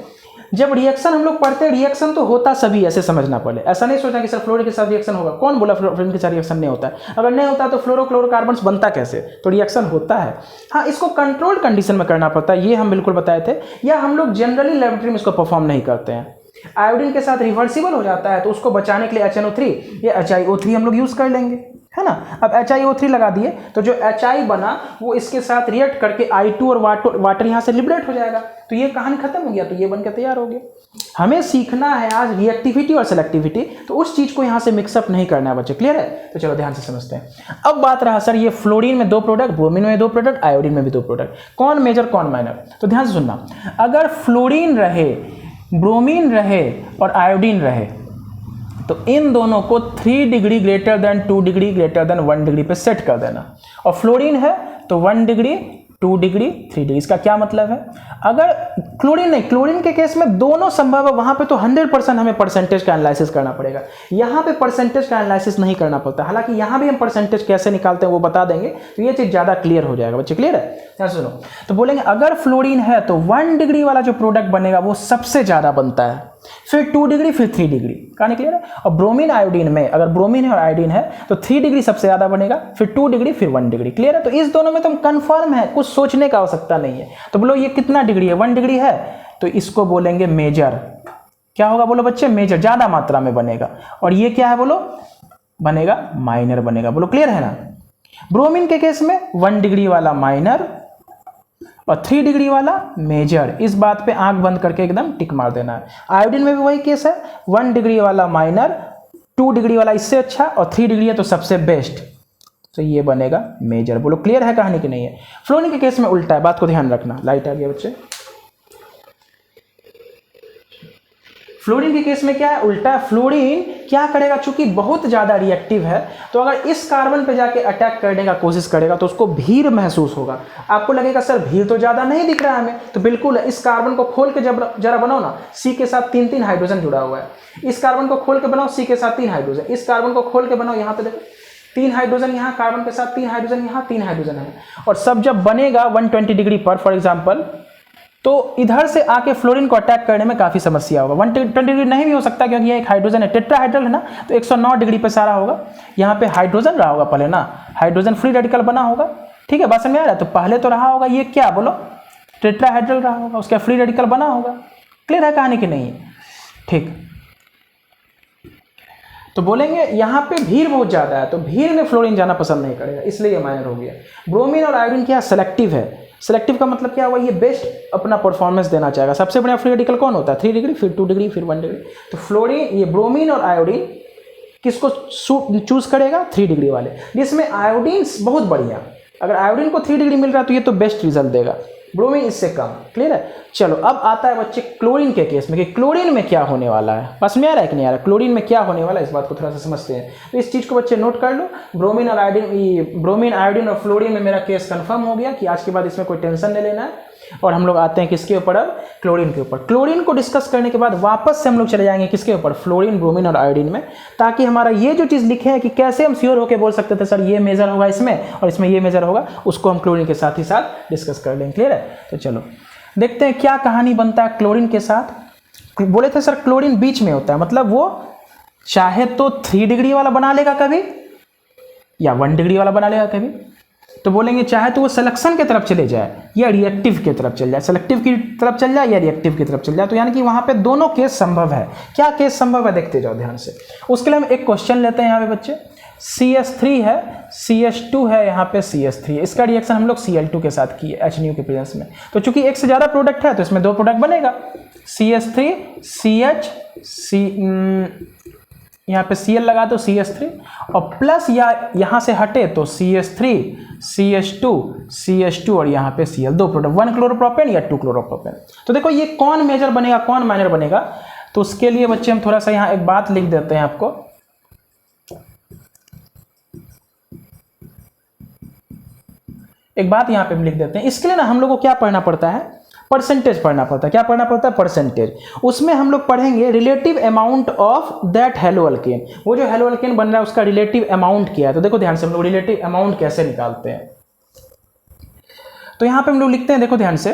जब रिएक्शन हम लोग पढ़ते हैं, रिएक्शन तो होता सभी, ऐसे समझना पड़े। ऐसा नहीं सोचना कि सर फ्लोरीन के साथ रिएक्शन होगा। कौन बोला फ्लोरीन के साथ रिएक्शन नहीं होता है? अगर नहीं होता तो फ्लोरोक्लोरोकार्बन्स बनता कैसे? तो रिएक्शन होता है। हाँ इसको कंट्रोल्ड कंडीशन में करना पड़ता है, ये हम बिल्कुल बताए थे, या हम लोग जनरली लेबोरेटरी में इसको परफॉर्म नहीं करते हैं। आयोडीन के साथ रिवर्सिबल हो जाता है तो उसको बचाने के लिए HNO3 या HiO3 हम लोग यूज़ कर लेंगे, है ना। अब HiO3 लगा दिए तो जो Hi बना वो इसके साथ रिएक्ट करके I2 और वाटर यहाँ से लिबरेट हो जाएगा, तो ये कहानी खत्म हो गया, तो ये बनकर तैयार हो गया। हमें सीखना है आज रिएक्टिविटी और सेलेक्टिविटी, तो उस चीज़ को यहाँ से मिक्सअप नहीं करना है बच्चे, क्लियर है। तो चलो ध्यान से समझते हैं। अब बात रहा सर ये फ्लोरीन में 2 प्रोडक्ट, ब्रोमीन में 2 प्रोडक्ट, आयोडीन में भी 2 प्रोडक्ट, कौन मेजर कौन माइनर। तो ध्यान से सुनना, अगर फ्लोरीन रहे, ब्रोमीन रहे और आयोडीन रहे तो इन दोनों को 3 degree greater than 2 degree greater than 1 degree पे सेट कर देना। और फ्लोरीन है तो 1 डिग्री 2 डिग्री 3 डिग्री। इसका क्या मतलब है, अगर क्लोरीन नहीं, क्लोरीन के केस में दोनों संभव है, वहां पे तो 100% हमें परसेंटेज का एनालिसिस करना पड़ेगा, यहाँ पे परसेंटेज का एनालिसिस नहीं करना पड़ता। हालांकि यहाँ भी हम परसेंटेज कैसे निकालते हैं वो बता देंगे, तो ये चीज़ ज़्यादा क्लियर हो जाएगा बच्चे, क्लियर है। ध्यान सुनो, तो बोलेंगे अगर फ्लोरीन है तो 1 डिग्री वाला जो प्रोडक्ट बनेगा वो सबसे ज़्यादा बनता है, फिर 2 डिग्री, फिर 3 डिग्री, कहानी क्लियर है। और ब्रोमीन आयोडीन में अगर ब्रोमीन है और आयोडीन है तो 3 डिग्री सबसे ज़्यादा बनेगा, फिर 2 डिग्री, फिर 1 डिग्री, क्लियर है। तो इस दोनों में तुम कंफर्म है, कुछ सोचने का आवश्यकता नहीं है। तो बोलो ये कितना डिग्री है, 1 डिग्री है, तो इसको बोलेंगे मेजर। क्या होगा बोलो बच्चे, मेजर, ज़्यादा मात्रा में बनेगा। और ये क्या है बोलो, बनेगा माइनर बनेगा, बोलो क्लियर है ना। ब्रोमीन के केस में 1 डिग्री वाला माइनर और 3 डिग्री वाला मेजर, इस बात पे आंख बंद करके एकदम टिक मार देना है। आयोडीन में भी वही केस है, 1 डिग्री वाला माइनर, 2 डिग्री वाला इससे अच्छा, और 3 डिग्री है तो सबसे बेस्ट, तो ये बनेगा मेजर। बोलो क्लियर है कहानी कि नहीं है। फ्लोरीन के केस में उल्टा है, बात को ध्यान रखना। लाइट आ गया बच्चे। फ्लोरीन के केस में क्या है, उल्टा है। फ्लोरीन क्या करेगा, चूंकि बहुत ज़्यादा रिएक्टिव है, तो अगर इस कार्बन पे जाके अटैक करने का कोशिश करेगा तो उसको भीड़ महसूस होगा। आपको लगेगा सर भीड़ तो ज़्यादा नहीं दिख रहा है हमें, तो बिल्कुल इस कार्बन को खोल के जब जरा बनाओ ना, C के साथ 3 हाइड्रोजन जुड़ा हुआ है। इस कार्बन को खोल के बनाओ, C के साथ 3 हाइड्रोजन, इस कार्बन को खोल के बनाओ, यहाँ पे देखो 3 हाइड्रोजन, यहाँ कार्बन के साथ 3 हाइड्रोजन, यहाँ 3 हाइड्रोजन है। और सब जब बनेगा 120 डिग्री पर फॉर एग्जाम्पल, तो इधर से आके फ्लोरीन को अटैक करने में काफ़ी समस्या होगा। 120 डिग्री नहीं भी हो सकता क्योंकि ये एक हाइड्रोजन है, टेट्राहाइड्रल है ना, तो 109 डिग्री पे सारा होगा। यहाँ पे हाइड्रोजन रहा होगा पहले ना, हाइड्रोजन फ्री रेडिकल बना होगा, ठीक है, बात समझ में आ रहा है। तो पहले तो रहा होगा ये क्या बोलो, टेट्राहाइड्रल रहा होगा, उसका फ्री रेडिकल बना होगा। क्लियर है कहानी कि नहीं, ठीक। तो बोलेंगे यहाँ पे भीड़ बहुत ज़्यादा है, तो भीड़ में फ्लोरीन जाना पसंद नहीं करेगा, इसलिए ये माइनर हो गया। ब्रोमीन और आयोडीन क्या सेलेक्टिव है। सेलेक्टिव का मतलब क्या हुआ, ये बेस्ट अपना परफॉर्मेंस देना चाहेगा। सबसे बढ़िया फ्री रेडिकल कौन होता है, 3 डिग्री, फिर 2 डिग्री, फिर 1 डिग्री। तो फ्लोरीन, ये ब्रोमीन और आयोडीन किसको चूज करेगा, 3 डिग्री वाले, जिसमें आयोडीन बहुत बढ़िया। अगर आयोडीन को 3 डिग्री मिल रहा है तो ये तो बेस्ट रिजल्ट देगा, ब्रोमीन इससे कम। क्लियर है। चलो अब आता है बच्चे क्लोरीन के केस में कि क्लोरीन में क्या होने वाला है, बस में आ रहा है कि नहीं आ रहा, क्लोरीन में क्या होने वाला है, इस बात को थोड़ा सा समझते हैं। तो इस चीज़ को बच्चे नोट कर लो। ब्रोमीन और आयोडीन, ब्रोमीन आयोडीन और फ्लोरीन में मेरा केस कंफर्म हो गया कि आज के बाद इसमें कोई टेंशन नहीं लेना है। और हम लोग आते हैं किसके ऊपर, अब क्लोरीन के ऊपर। क्लोरीन को डिस्कस करने के बाद वापस से हम लोग चले जाएंगे किसके ऊपर, फ्लोरीन, ब्रोमीन और आयोडीन में, ताकि हमारा ये जो चीज़ लिखे हैं कि कैसे हम श्योर होकर बोल सकते थे सर ये मेजर होगा इसमें और इसमें ये मेजर होगा, उसको हम क्लोरीन के साथ ही साथ डिस्कस कर लेंगे। क्लियर है। तो चलो देखते हैं क्या कहानी बनता है क्लोरीन के साथ। बोले थे सर क्लोरीन बीच में होता है, मतलब वो चाहे तो 3 डिग्री वाला बना लेगा कभी, या 1 डिग्री वाला बना लेगा कभी। तो बोलेंगे चाहे तो वो सिलेक्शन की तरफ चले जाए या रिएक्टिव की तरफ चल जाए, सेलेक्टिव की तरफ चल जाए या रिएक्टिव की तरफ चल जाए। तो यानी कि वहाँ पे दोनों केस संभव है। क्या केस संभव है देखते जाओ ध्यान से। उसके लिए हम एक क्वेश्चन लेते हैं यहाँ पे बच्चे, CH3 है, CH2 है, यहाँ पे CH3 है। इसका रिएक्शन हम लोग Cl2 के साथ किए HNO के प्रेजेंस में। तो चूंकि एक से ज़्यादा प्रोडक्ट है तो इसमें 2 प्रोडक्ट बनेगा, CH3 CH यहाँ पे Cl लगा दो CH3 और प्लस या यहाँ से हटे तो CH3 CH2 और यहाँ पे Cl, 2 प्रोडक्ट, 1 क्लोरोप्रोपेन या 2 क्लोरोप्रोपेन। तो देखो ये कौन मेजर बनेगा कौन माइनर बनेगा, तो उसके लिए बच्चे हम थोड़ा सा यहाँ एक बात लिख देते हैं आपको। एक बात यहाँ पे हम लिख देते हैं। इसके लिए ना हम लोग को क्या पढ़ना पड़ता है, परसेंटेज पढ़ना पड़ता है। क्या पढ़ना पड़ता है, परसेंटेज। उसमें हम लोग पढ़ेंगे relative amount of that hello alkane. वो जो हेलो अल्केन बन रहा है उसका रिलेटिव अमाउंट क्या है। तो देखो ध्यान से हम लोग रिलेटिव अमाउंट कैसे निकालते हैं। तो यहां पे हम लोग लिखते हैं, देखो ध्यान से,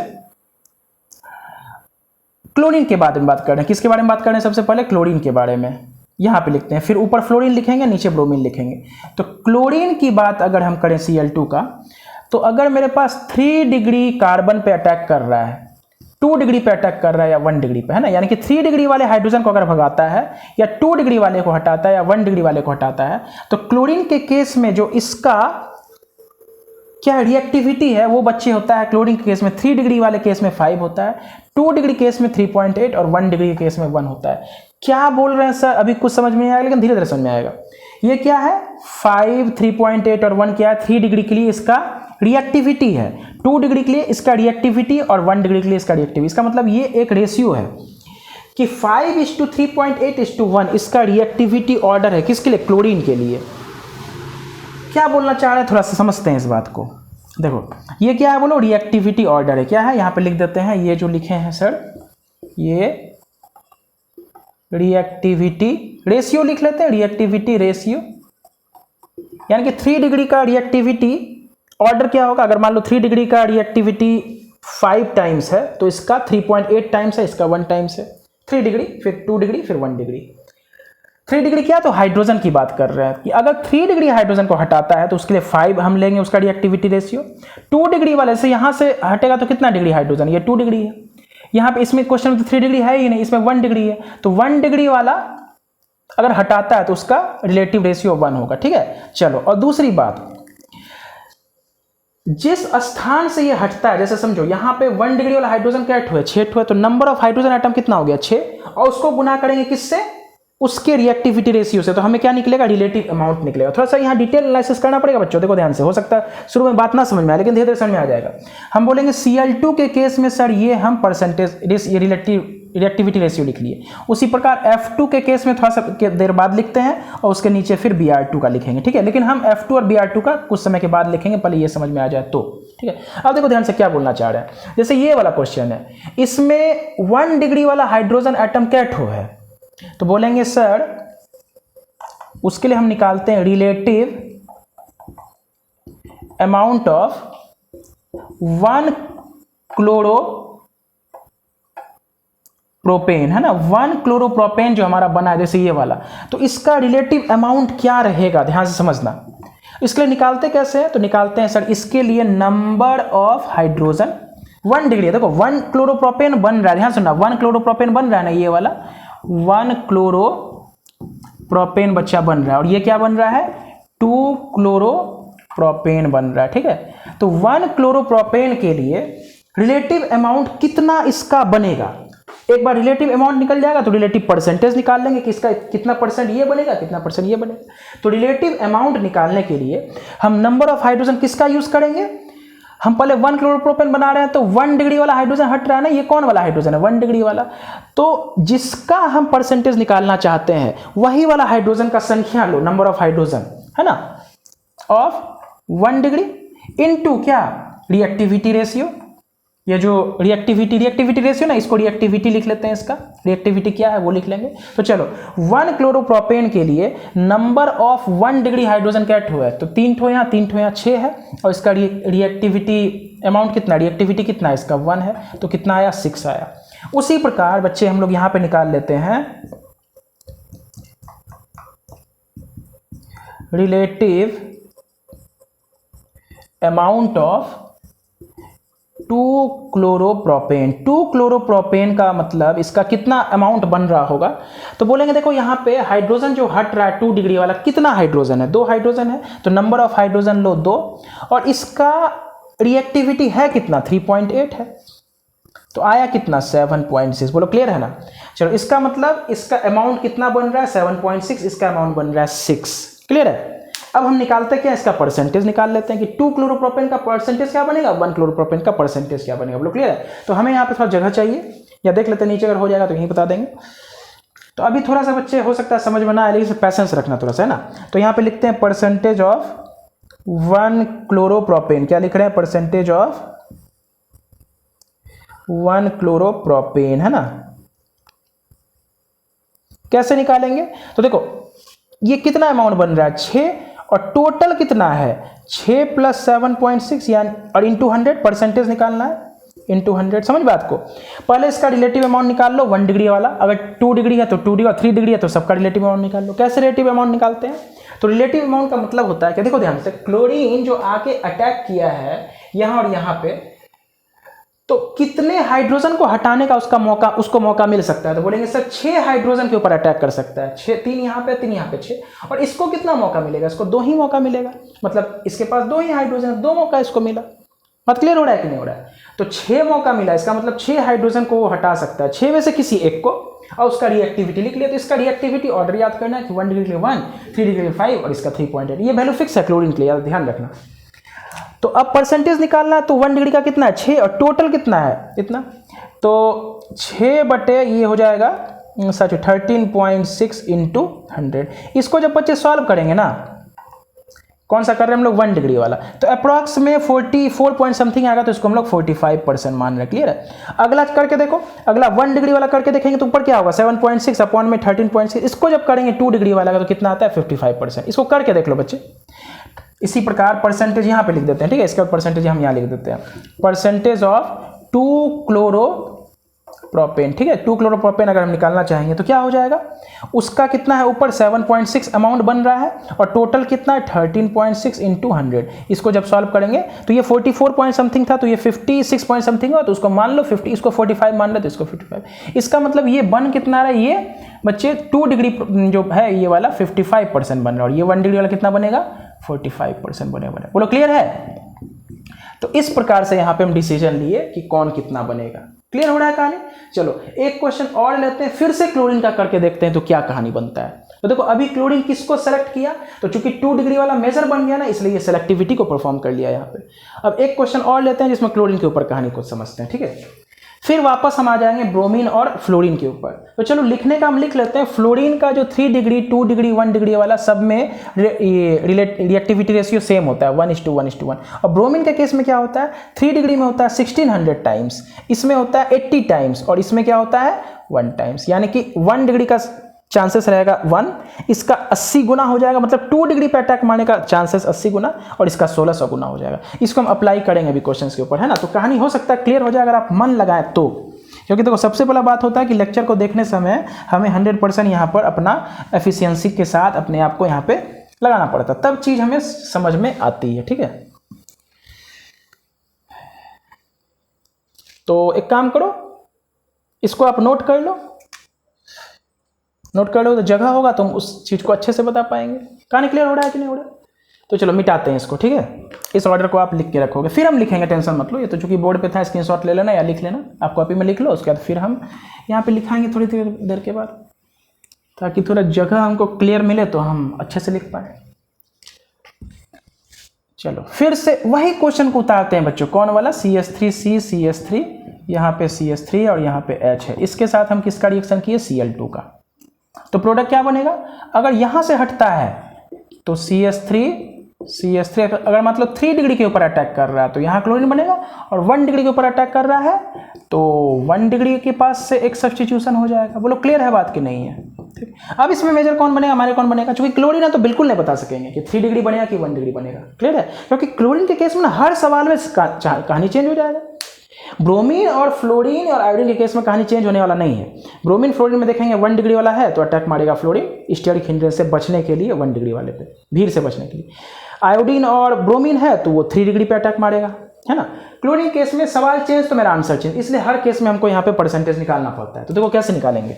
क्लोरीन के बारे में बात कर रहे हैं। किसके बारे में बात कर रहे हैं, सबसे पहले क्लोरीन के बारे में यहां पे लिखते हैं, फिर ऊपर फ्लोरीन लिखेंगे, नीचे ब्रोमीन लिखेंगे। तो क्लोरीन की बात अगर हम करें Cl2 का, तो अगर मेरे पास 3 डिग्री कार्बन पे अटैक कर रहा है, 2 डिग्री पे अटैक कर रहा है या 1 डिग्री पे, है ना। यानी कि 3 डिग्री वाले हाइड्रोजन को अगर भगाता है या 2 डिग्री वाले को हटाता है या 1 डिग्री वाले को हटाता है, तो क्लोरीन के केस में जो इसका क्या रिएक्टिविटी है वो बच्चे होता है क्लोरीन के केस में 3 डिग्री वाले केस में 5 होता है, 2 डिग्री केस में 3.8 और 1 डिग्री के केस में 1 होता है। क्या बोल रहे हैं सर, अभी कुछ समझ में नहीं आएगा लेकिन धीरे धीरे समझ में आएगा। ये क्या है 5, 3.8 और 1 क्या है, 3 डिग्री के लिए इसका रिएक्टिविटी है, 2 डिग्री के लिए इसका रिएक्टिविटी और 1 डिग्री के लिए इसका रिएक्टिविटी। इसका मतलब ये एक रेशियो है कि 5:3.8:1 इसका रिएक्टिविटी ऑर्डर है किसके लिए, क्लोरीन के लिए। क्या बोलना चाह रहे हैं थोड़ा सा समझते हैं इस बात को। देखो ये क्या है बोलो, रिएक्टिविटी ऑर्डर है। क्या है यहाँ पे लिख देते हैं, ये जो लिखे हैं सर ये रिएक्टिविटी रेशियो लिख लेते हैं, रिएक्टिविटी रेशियो। यानी कि 3 डिग्री का रिएक्टिविटी ऑर्डर क्या होगा, अगर मान लो 3 डिग्री का रिएक्टिविटी 5 टाइम्स है तो इसका 3.8 टाइम्स है, इसका 1 टाइम्स है। 3 डिग्री फिर 2 डिग्री फिर 1 डिग्री। 3 डिग्री क्या, तो हाइड्रोजन की बात कर रहे हैं कि अगर 3 डिग्री हाइड्रोजन को हटाता है तो उसके लिए 5 हम लेंगे उसका रिएक्टिविटी रेशियो। 2 डिग्री वाले से यहाँ से हटेगा तो कितना डिग्री हाइड्रोजन, ये 2 डिग्री है। यहाँ पे इसमें क्वेश्चन में तो 3 डिग्री है ही नहीं, इसमें 1 डिग्री है, तो 1 डिग्री वाला अगर हटाता है तो उसका रिलेटिव रेशियो 1 होगा। ठीक है चलो, और दूसरी बात, जिस स्थान से ये हटता है, जैसे समझो यहाँ पे 1 डिग्री वाला हाइड्रोजन क्या ठो है, 6 ठो है, तो नंबर ऑफ हाइड्रोजन एटम कितना हो गया 6, और उसको गुना करेंगे किससे, उसके रिएक्टिविटी रेशियो से, तो हमें क्या निकलेगा, रिलेटिव अमाउंट निकलेगा। थोड़ा सा यहाँ डिटेल एनालिसिस करना पड़ेगा बच्चों, देखो ध्यान से, हो सकता है शुरू में बात ना समझ में आए लेकिन धीरे धीरे समझ में आ जाएगा। हम बोलेंगे Cl2 के केस में सर ये हम परसेंटेज ये रिएक्टिविटी रेशियो लिख लिए, उसी प्रकार F2 के केस में थोड़ा सा देर बाद लिखते हैं और उसके नीचे फिर Br2 का लिखेंगे। ठीक है, लेकिन हम F2 और Br2 का कुछ समय के बाद लिखेंगे, पहले ये समझ में आ जाए तो। ठीक है, अब देखो ध्यान से क्या बोलना चाह रहे हैं। जैसे ये वाला क्वेश्चन है, इसमें 1 डिग्री वाला हाइड्रोजन एटम क्या ठो है, तो बोलेंगे सर उसके लिए हम निकालते हैं रिलेटिव अमाउंट ऑफ 1 क्लोरोप्रोपेन, है ना, 1 क्लोरोप्रोपेन जो हमारा बना है जैसे ये वाला, तो इसका रिलेटिव अमाउंट क्या रहेगा, ध्यान से समझना। इसके लिए निकालते कैसे हैं, तो निकालते हैं सर इसके लिए नंबर ऑफ हाइड्रोजन 1 डिग्री, देखो 1 क्लोरोप्रोपेन बन रहा है, ध्यान सुनना, 1 क्लोरोप्रोपेन बन रहा है ना, ये वाला 1 क्लोरोप्रोपेन बच्चा बन रहा है, और ये क्या बन रहा है 2 क्लोरोप्रोपेन बन रहा है। ठीक है, तो 1 क्लोरोप्रोपेन के लिए रिलेटिव अमाउंट कितना इसका बनेगा, एक बार रिलेटिव अमाउंट निकल जाएगा तो रिलेटिव परसेंटेज निकाल लेंगे कि इसका कितना परसेंट ये बनेगा, कितना परसेंट ये बनेगा। तो रिलेटिव अमाउंट निकालने के लिए हम नंबर ऑफ हाइड्रोजन किसका यूज करेंगे, हम पहले 1 क्लोरोप्रोपेन बना रहे हैं तो 1 डिग्री वाला हाइड्रोजन हट रहा है ना, ये कौन वाला हाइड्रोजन है 1 डिग्री वाला, तो जिसका हम परसेंटेज निकालना चाहते हैं वही वाला हाइड्रोजन का संख्या लो, नंबर ऑफ हाइड्रोजन, है ना, ऑफ 1 डिग्री इनटू क्या, रिएक्टिविटी रेशियो। ये जो रिएक्टिविटी रेशियो ना, इसको रिएक्टिविटी लिख लेते हैं, इसका रिएक्टिविटी क्या है वो लिख लेंगे। तो चलो 1 क्लोरोप्रोपेन के लिए नंबर ऑफ 1 डिग्री हाइड्रोजन क्या ठो है, तो 3 ठो यहाँ 3 ठो यहाँ 6 है, और इसका रिएक्टिविटी अमाउंट कितना, रिएक्टिविटी कितना है इसका 1 है, तो कितना आया 6 आया। उसी प्रकार बच्चे हम लोग यहाँ पे निकाल लेते हैं relative amount of 2 chloropropane. 2 chloropropane का मतलब इसका कितना अमाउंट बन रहा होगा, तो बोलेंगे देखो यहाँ पे हाइड्रोजन जो हट रहा है 2 डिग्री वाला, कितना हाइड्रोजन है, 2 हाइड्रोजन है, तो नंबर ऑफ हाइड्रोजन लो 2, और इसका रिएक्टिविटी है कितना 3.8 है, तो आया कितना 7.6। बोलो क्लियर है ना। चलो इसका मतलब इसका अमाउंट कितना बन रहा है 7.6, इसका अमाउंट बन रहा है 6। क्लियर है। अब हम निकालते क्या, इसका परसेंटेज निकाल लेते हैं कि 2 क्लोरोप्रोपेन का परसेंटेज क्या बनेगा, 1 क्लोरोप्रोपेन का परसेंटेज क्या बनेगा। बोलो क्लियर है। तो हमें यहाँ पे थोड़ा जगह चाहिए, या देख लेते हैं नीचे अगर हो जाएगा तो यहीं बता देंगे। तो अभी थोड़ा सा बच्चे हो सकता है समझ में ना आए, लेकिन पैसेंस रखना थोड़ा सा, है ना। तो यहाँ पे लिखते हैं परसेंटेज ऑफ 1 क्लोरोप्रोपेन, क्या लिख रहे हैं, परसेंटेज ऑफ 1 क्लोरोप्रोपेन, है ना। कैसे निकालेंगे, तो देखो ये कितना अमाउंट बन रहा है 6, और टोटल कितना है 6 + 7.6 यानी, और इंटू 100 परसेंटेज निकालना है, इंटू 100। समझ बात को। पहले इसका रिलेटिव अमाउंट निकाल लो 1 डिग्री वाला, अगर 2 डिग्री है तो 2 डिग्री, और 3 डिग्री है तो सबका रिलेटिव अमाउंट निकाल लो। कैसे रिलेटिव अमाउंट निकालते हैं, तो रिलेटिव अमाउंट का मतलब होता है कि देखो ध्यान से, क्लोरीन जो आके अटैक किया है यहाँ और यहाँ पे, तो कितने हाइड्रोजन को हटाने का उसको मौका मिल सकता है? तो बोलेंगे सर 6 हाइड्रोजन के ऊपर अटैक कर सकता है। 6, 3 यहाँ पे 3 यहाँ पे 6, और इसको कितना मौका मिलेगा? इसको 2 ही मौका मिलेगा, मतलब इसके पास 2 ही हाइड्रोजन, 2 मौका इसको मिला। बात क्लियर हो रहा है कि नहीं हो रहा है? तो 6 मौका मिला, इसका मतलब 6 हाइड्रोजन को वो हटा सकता है, 6 में से किसी एक को, और उसका रिएक्टिविटी लिख लिया। तो इसका रिएक्टिविटी ऑर्डर याद करना है कि 1 डिग्री के लिए 1, 3 डिग्री के लिए 5 और इसका 3.8। ये वैल्यू फिक्स है क्लोरीन के लिए, याद ध्यान रखना। तो अब परसेंटेज निकालना है, तो 1 डिग्री का कितना है? 6, और टोटल कितना है? इतना। तो 6 बटे ये हो जाएगा सच 13.6 इंटू 100। इसको जब बच्चे सॉल्व करेंगे ना, कौन सा कर रहे हैं हम लोग? 1 डिग्री वाला, तो अप्रॉक्स में 44 पॉइंट समथिंग आएगा, तो इसको हम लोग 45% मान रहे। क्लियर है? अगला करके देखो, अगला 1 डिग्री वाला करके देखेंगे तो ऊपर क्या होगा? 7.6 अपॉन में 13.6। इसको जब करेंगे 2 डिग्री वाला का तो कितना आता है? 55%। इसको करके देख लो बच्चे। इसी प्रकार परसेंटेज यहाँ पे लिख देते हैं, ठीक है? इसके बाद परसेंटेज हम यहाँ लिख देते हैं, परसेंटेज ऑफ 2 क्लोरो प्रोपेन। ठीक है, 2 क्लोरोप्रोपेन अगर हम निकालना चाहेंगे तो क्या हो जाएगा? उसका कितना है? ऊपर 7.6 अमाउंट बन रहा है, और टोटल कितना है? 13.6 इंटू 100। इसको जब सॉल्व करेंगे तो ये 44 पॉइंट समथिंग था, तो ये 56 पॉइंट समथिंग हुआ, तो उसको मान लो 50, इसको 45 मान लो तो इसको 55। इसका मतलब ये बन कितना रहा है? ये बच्चे 2 डिग्री जो है ये वाला 55% बन रहा है, और ये 1 डिग्री वाला कितना बनेगा? 45% बनेगा। बोलो क्लियर है? तो इस प्रकार से यहाँ पे हम डिसीजन लिए कि कौन कितना बनेगा। क्लियर हो रहा है कहानी? चलो एक क्वेश्चन और लेते हैं, फिर से क्लोरीन का करके देखते हैं तो क्या कहानी बनता है। तो देखो अभी क्लोरीन किसको सेलेक्ट किया? तो चूंकि 2 डिग्री वाला मेजर बन गया ना, इसलिए ये सेलेक्टिविटी को परफॉर्म कर लिया यहाँ पे। अब एक क्वेश्चन और लेते हैं जिसमें क्लोरीन के ऊपर कहानी को समझते हैं, ठीक है? फिर वापस हम आ जाएंगे ब्रोमीन और फ्लोरीन के ऊपर। तो चलो लिखने का हम लिख लेते हैं। फ्लोरीन का जो 3 डिग्री, 2 डिग्री, 1 डिग्री वाला सब में रिएक्टिविटी रेशियो सेम होता है 1:1:1। और ब्रोमीन के केस में क्या होता है? 3 डिग्री में होता है 1600 टाइम्स, इसमें होता है 80 टाइम्स, और इसमें क्या होता है? 1 टाइम्स। यानी कि 1 डिग्री का चांसेस रहेगा 1, इसका 80 गुना हो जाएगा, मतलब 2 डिग्री पे अटैक मारने का चांसेस 80 गुना, और इसका 1600 गुना हो जाएगा। इसको हम अप्लाई करेंगे अभी क्वेश्चंस के ऊपर, है ना? तो कहानी हो सकता है क्लियर हो जाए अगर आप मन लगाएं तो। क्योंकि देखो सबसे पहला बात होता है कि लेक्चर को देखने समय हमें 100% यहाँ पर अपना एफिशिएंसी के साथ अपने आप को यहाँ पे लगाना पड़ता है, तब चीज हमें समझ में आती है, ठीक है? तो एक काम करो, इसको आप नोट कर लो, नोट कर लो तो जगह होगा तो हम उस चीज को अच्छे से बता पाएंगे। कहानी क्लियर हो रहा है कि नहीं हो रहा है? तो चलो मिटाते हैं इसको, ठीक है? इस ऑर्डर को आप लिख के रखोगे, फिर हम लिखेंगे, टेंशन मत लो। ये तो चूंकि बोर्ड पे था, स्क्रीनशॉट ले लेना या लिख लेना, आप कॉपी में लिख लो, उसके बाद फिर हम यहाँ पे लिखाएंगे थोड़ी देर के बाद, ताकि थोड़ा जगह हमको क्लियर मिले तो हम अच्छे से लिख पाए। चलो फिर से वही क्वेश्चन को उतारते हैं बच्चों। कौन वाला? CH3C, CH3, यहाँ पे CH3 और यहाँ पे H है। इसके साथ हम किसका रिएक्शन किए? Cl2 का। तो प्रोडक्ट क्या बनेगा? अगर यहां से हटता है तो CH3 अगर मतलब 3 डिग्री के ऊपर अटैक कर रहा है तो यहाँ क्लोरीन बनेगा, और 1 डिग्री के ऊपर अटैक कर रहा है तो 1 डिग्री के पास से एक सब्स्टिट्यूशन हो जाएगा। बोलो क्लियर है बात कि नहीं है? ठीक। अब इसमें मेजर कौन बनेगा? हमारे कौन बनेगा? चूंकि क्लोरीन है तो बिल्कुल नहीं बता सकेंगे कि 3 डिग्री बनेगा कि 1 डिग्री बनेगा। क्लियर है? क्योंकि क्लोरीन के केस में ना हर सवाल में कहानी चेंज हो जाएगा। ब्रोमीन और फ्लोरीन और आयोडीन के केस में कहानी चेंज होने वाला नहीं है। ब्रोमीन फ्लोरीन में देखेंगे 1 डिग्री वाला है तो अटैक मारेगा फ्लोरीन स्टेरिक हिंड्रेंस से बचने के लिए, 1 डिग्री वाले पे भीड़ से बचने के लिए। आयोडीन और ब्रोमीन है तो वो 3 डिग्री पे अटैक मारेगा, है ना? क्लोरीन केस में सवाल चेंज तो मेरा आंसर चेंज, इसलिए हर केस में हमको यहाँ पे परसेंटेज निकालना पड़ता है। तो देखो कैसे निकालेंगे।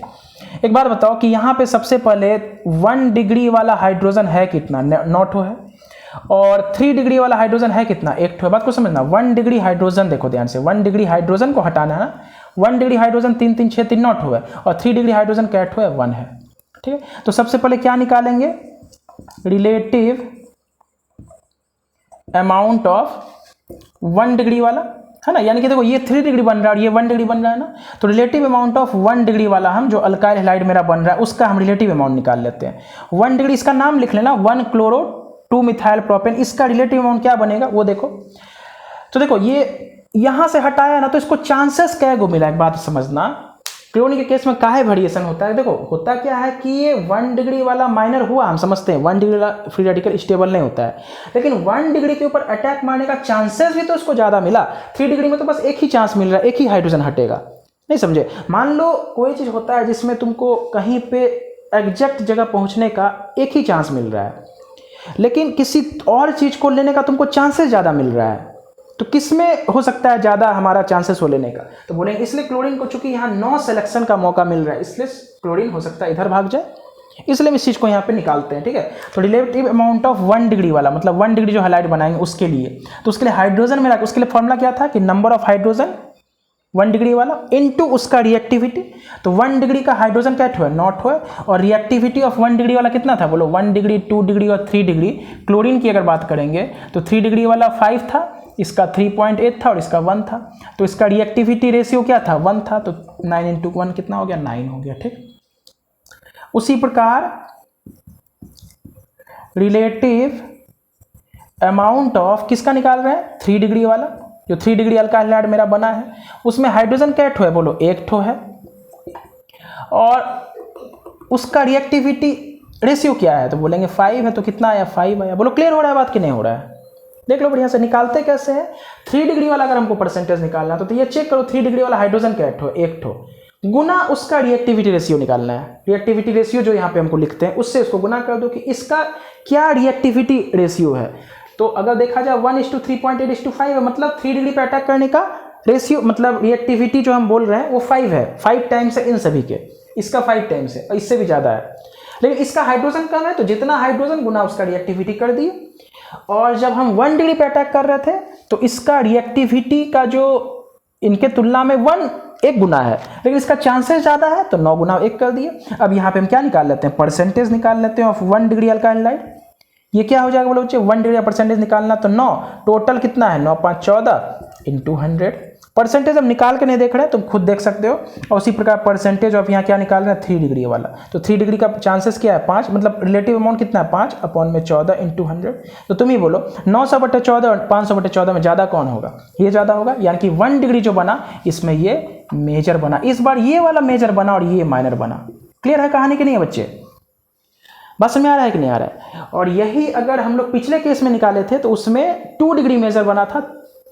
एक बार बताओ कि यहाँ पे सबसे पहले 1 डिग्री वाला हाइड्रोजन है कितना? 9 है, और 3 डिग्री वाला हाइड्रोजन है कितना? 1 है। बात को समझना, 1 डिग्री हाइड्रोजन देखो ध्यान से, 1 डिग्री हाइड्रोजन को हटाना है ना। 1 डिग्री हाइड्रोजन 3 3 6 3 9 है, और 3 डिग्री हाइड्रोजन का 8 है, 1 है। ठीक है, तो सबसे पहले क्या निकालेंगे? रिलेटिव अमाउंट ऑफ 1 डिग्री वाला, है ना? यानी कि देखो ये 3 डिग्री बन रहा है और ये 1 डिग्री बन रहा है ना, तो रिलेटिव अमाउंट ऑफ 1 डिग्री वाला हम जो अल्काइल हैलाइड मेरा बन रहा है उसका हम रिलेटिव अमाउंट निकाल लेते हैं। 1 डिग्री इसका नाम लिख लेना, 1 क्लोरो 2 मिथाइल प्रोपेन, इसका रिलेटिव अमाउंट क्या बनेगा वो देखो। तो देखो ये यहां से हटाया ना तो इसको चांसेस क्या गो मिला, एक बात समझना। क्लोरीन के केस में काहे वेरिएशन होता है? देखो होता क्या है कि ये 1 डिग्री वाला माइनर हुआ, हम समझते हैं 1 डिग्री वाला फ्री रेडिकल स्टेबल नहीं होता है, लेकिन 1 डिग्री के ऊपर अटैक मारने का चांसेस भी तो उसको ज्यादा मिला। 3 डिग्री में तो बस एक ही चांस मिल रहा है, एक ही हाइड्रोजन हटेगा, नहीं समझे? मान लो कोई चीज होता है जिसमें तुमको कहीं पे एग्जैक्ट जगह पहुंचने का एक ही चांस मिल रहा है, लेकिन किसी और चीज को लेने का तुमको चांसेस ज्यादा मिल रहा है, तो किस में हो सकता है ज़्यादा हमारा चांसेस हो लेने का, तो बोलेंगे इसलिए क्लोरीन को चूंकि यहाँ नो सिलेक्शन का मौका मिल रहा है इसलिए क्लोरीन हो सकता है इधर भाग जाए, इसलिए हम इस चीज़ को यहाँ पे निकालते हैं। ठीक है, तो रिलेटिव अमाउंट ऑफ 1 डिग्री वाला मतलब 1 डिग्री जो हाईलाइट बनाएंगे उसके लिए, तो उसके लिए हाइड्रोजन में रखा, उसके लिए फॉर्मूला क्या था कि नंबर ऑफ हाइड्रोजन 1 डिग्री वाला इनटू उसका रिएक्टिविटी। तो 1 डिग्री का हाइड्रोजन क्या है, नॉट है, और रिएक्टिविटी ऑफ 1 डिग्री वाला कितना था, बोलो 1 डिग्री 2 डिग्री और 3 डिग्री। क्लोरीन की अगर बात करेंगे तो 3 डिग्री वाला 5 था, इसका 3.8 था और इसका 1 था, तो इसका रिएक्टिविटी रेशियो क्या था, 1 था, तो 9 इंटू 1 कितना हो गया, 9 हो गया। ठीक, उसी प्रकार रिलेटिव अमाउंट ऑफ किसका निकाल रहे हैं, 3 डिग्री वाला, जो 3 डिग्री अल्काइल हैलाइड मेरा बना है उसमें हाइड्रोजन क्या ठो है, बोलो 1 ठो है, और उसका रिएक्टिविटी रेशियो क्या है, तो बोलेंगे 5 है, तो कितना आया, 5 आया। बोलो क्लियर हो रहा है बात कि नहीं हो रहा है, देख लो बढ़िया से। निकालते कैसे हैं, 3 डिग्री वाला अगर हमको परसेंटेज निकालना है तो ये चेक करो, 3 डिग्री वाला हाइड्रोजन क्या ठो, 1 ठो, गुना उसका रिएक्टिविटी रेशियो निकालना है। रिएक्टिविटी रेशियो जो यहाँ पे हमको लिखते हैं उससे उसको गुना कर दो कि इसका क्या रिएक्टिविटी रेशियो है। तो अगर देखा जाए 1:3.8:5 है, मतलब 3 डिग्री पे अटैक करने का रेशियो मतलब रिएक्टिविटी जो हम बोल रहे हैं वो 5 है, 5 टाइम्स है इन सभी के, इसका 5 टाइम्स है और इससे भी ज़्यादा है, लेकिन इसका हाइड्रोजन कम है तो जितना हाइड्रोजन गुना उसका रिएक्टिविटी कर दिए। और जब हम 1 डिग्री पे अटैक कर रहे थे तो इसका रिएक्टिविटी का जो इनके तुलना में 1 गुना है, लेकिन इसका चांसेस ज़्यादा है तो 9 गुना 1 कर दिए। अब यहाँ पे हम क्या निकाल लेते हैं, परसेंटेज निकाल लेते हैं ऑफ 1 डिग्री अल्काइल हैलाइड। ये क्या हो जाएगा बोलो बच्चे, 1 डिग्री का परसेंटेज निकालना तो 9, टोटल कितना है 9 5 14 इंटू 100। परसेंटेज हम निकाल के नहीं देख रहे हैं, तुम खुद देख सकते हो। और उसी प्रकार परसेंटेज ऑफ यहाँ क्या निकाल रहे हैं, 3 डिग्री वाला, तो 3 डिग्री का चांसेस क्या है 5, मतलब रिलेटिव अमाउंट कितना है 5 अपॉन में 14 इंटू 100। तो तुम ही बोलो 900/14 और 500/14 में ज़्यादा कौन होगा, ये ज़्यादा होगा, यानी कि 1 डिग्री जो बना इसमें ये मेजर बना, इस बार ये वाला मेजर बना और ये माइनर बना। क्लियर है कहानी कि नहीं है बच्चे, बस में आ रहा है कि नहीं आ रहा है। और यही अगर हम लोग पिछले केस में निकाले थे तो उसमें 2 डिग्री मेजर बना था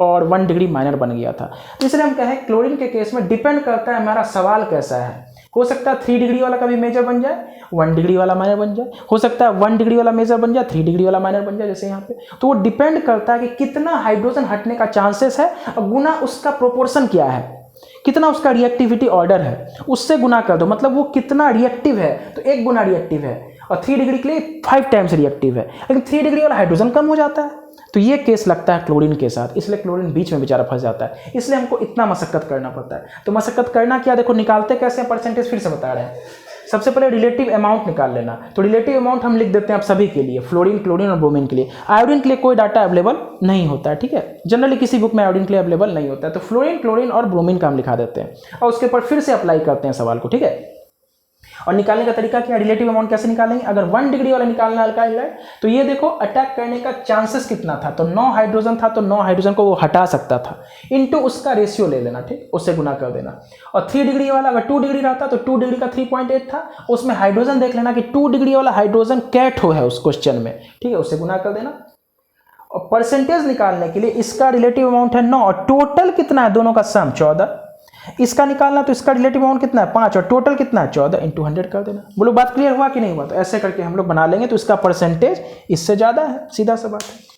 और 1 डिग्री माइनर बन गया था। इसलिए हम कहें क्लोरीन के केस में डिपेंड करता है हमारा सवाल कैसा है। हो सकता है 3 डिग्री वाला का भी मेजर बन जाए, 1 डिग्री वाला माइनर बन जाए, हो सकता है 1 डिग्री वाला मेजर बन जाए, 3 डिग्री वाला माइनर बन जाए जैसे यहाँ पे। तो वो डिपेंड करता है कि कितना हाइड्रोजन हटने का चांसेस है और गुना उसका प्रोपोर्शन क्या है, कितना उसका रिएक्टिविटी ऑर्डर है, उससे गुना कर दो, मतलब वो कितना रिएक्टिव है तो 1 गुना रिएक्टिव है, और 3 डिग्री के लिए 5 टाइम्स रिएक्टिव है, लेकिन 3 डिग्री वाला हाइड्रोजन कम हो जाता है। तो ये केस लगता है क्लोरीन के साथ, इसलिए क्लोरीन बीच में बेचारा फंस जाता है, इसलिए हमको इतना मशक्कत करना पड़ता है। तो मशक्कत करना क्या, देखो निकालते कैसे हैं, परसेंटेज फिर से बता रहे हैं। सबसे पहले रिलेटिव अमाउंट निकाल लेना, तो रिलेटिव अमाउंट हम लिख देते हैं आप सभी के लिए, फ्लोरीन, क्लोरीन और ब्रोमीन के लिए। आयोडीन के लिए कोई डाटा अवेलेबल नहीं होता है, ठीक है, जनरली किसी बुक में आयोडीन के लिए अवेलेबल नहीं होता है। तो फ्लोरीन, क्लोरीन और ब्रोमीन का हम लिखा देते हैं और उसके ऊपर फिर से अप्लाई करते हैं सवाल को, ठीक है। और निकालने का तरीका क्या, रिलेटिव अमाउंट कैसे निकालेंगे, अगर 1 डिग्री वाला निकालना अल्काइल हैलाइड तो ये देखो अटैक करने का चांसेस कितना था, तो 9 हाइड्रोजन था तो 9 हाइड्रोजन को वो हटा सकता था, इनटू उसका रेशियो ले लेना, ठीक, उससे गुना कर देना। और 3 डिग्री वाला अगर 2 डिग्री रहता तो 2 डिग्री का 3.8 था, उसमें हाइड्रोजन देख लेना कि 2 डिग्री वाला हाइड्रोजन कैट हो है उस क्वेश्चन में, ठीक है, उससे गुना कर देना। और परसेंटेज निकालने के लिए इसका रिलेटिव अमाउंट है 9 और टोटल कितना है, दोनों का सम 14, इसका निकालना तो इसका रिलेटिव अमाउंट कितना है 5 और टोटल कितना है 14 इंटू 100 कर देना। बोलो बात क्लियर हुआ कि नहीं हुआ, तो ऐसे करके हम लोग बना लेंगे तो इसका परसेंटेज इससे ज़्यादा है, सीधा सा बात है।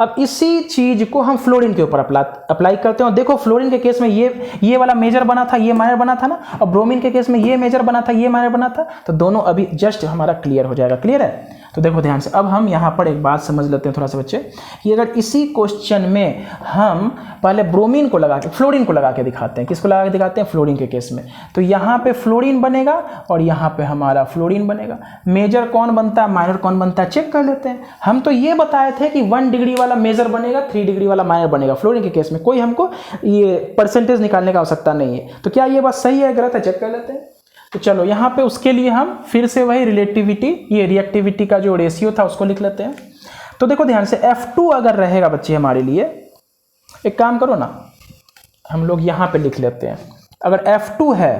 अब इसी चीज को हम फ्लोरीन के ऊपर अप्लाई करते हैं। देखो फ्लोरीन के केस में ये वाला मेजर बना था, ये माइनर बना था ना, और ब्रोमीन के केस में ये मेजर बना था, ये माइनर बना था, तो दोनों अभी जस्ट हमारा क्लियर हो जाएगा। क्लियर है, तो देखो ध्यान से। अब हम यहाँ पर एक बात समझ लेते हैं थोड़ा सा बच्चे, कि अगर इसी क्वेश्चन में हम पहले ब्रोमीन को लगा के फ्लोरीन को लगा के दिखाते हैं, किसको लगा के दिखाते हैं, फ्लोरीन के केस में, तो यहाँ पे फ्लोरीन बनेगा और यहाँ पे हमारा फ्लोरीन बनेगा। मेजर कौन बनता है, माइनर कौन बनता है, चेक कर लेते हैं। हम तो ये बताए थे कि 1 डिग्री वाला मेजर बनेगा, 3 डिग्री वाला माइनर बनेगा फ्लोरीन के केस में, कोई हमको ये परसेंटेज निकालने का आवश्यकता नहीं है। तो क्या ये बात सही है गलत है, चेक कर लेते हैं। तो चलो यहाँ पे उसके लिए हम फिर से वही रिलेटिविटी, ये रिएक्टिविटी का जो रेशियो था उसको लिख लेते हैं। तो देखो ध्यान से, F2 अगर रहेगा बच्चे हमारे लिए, एक काम करो ना, हम लोग यहाँ पे लिख लेते हैं। अगर F2 है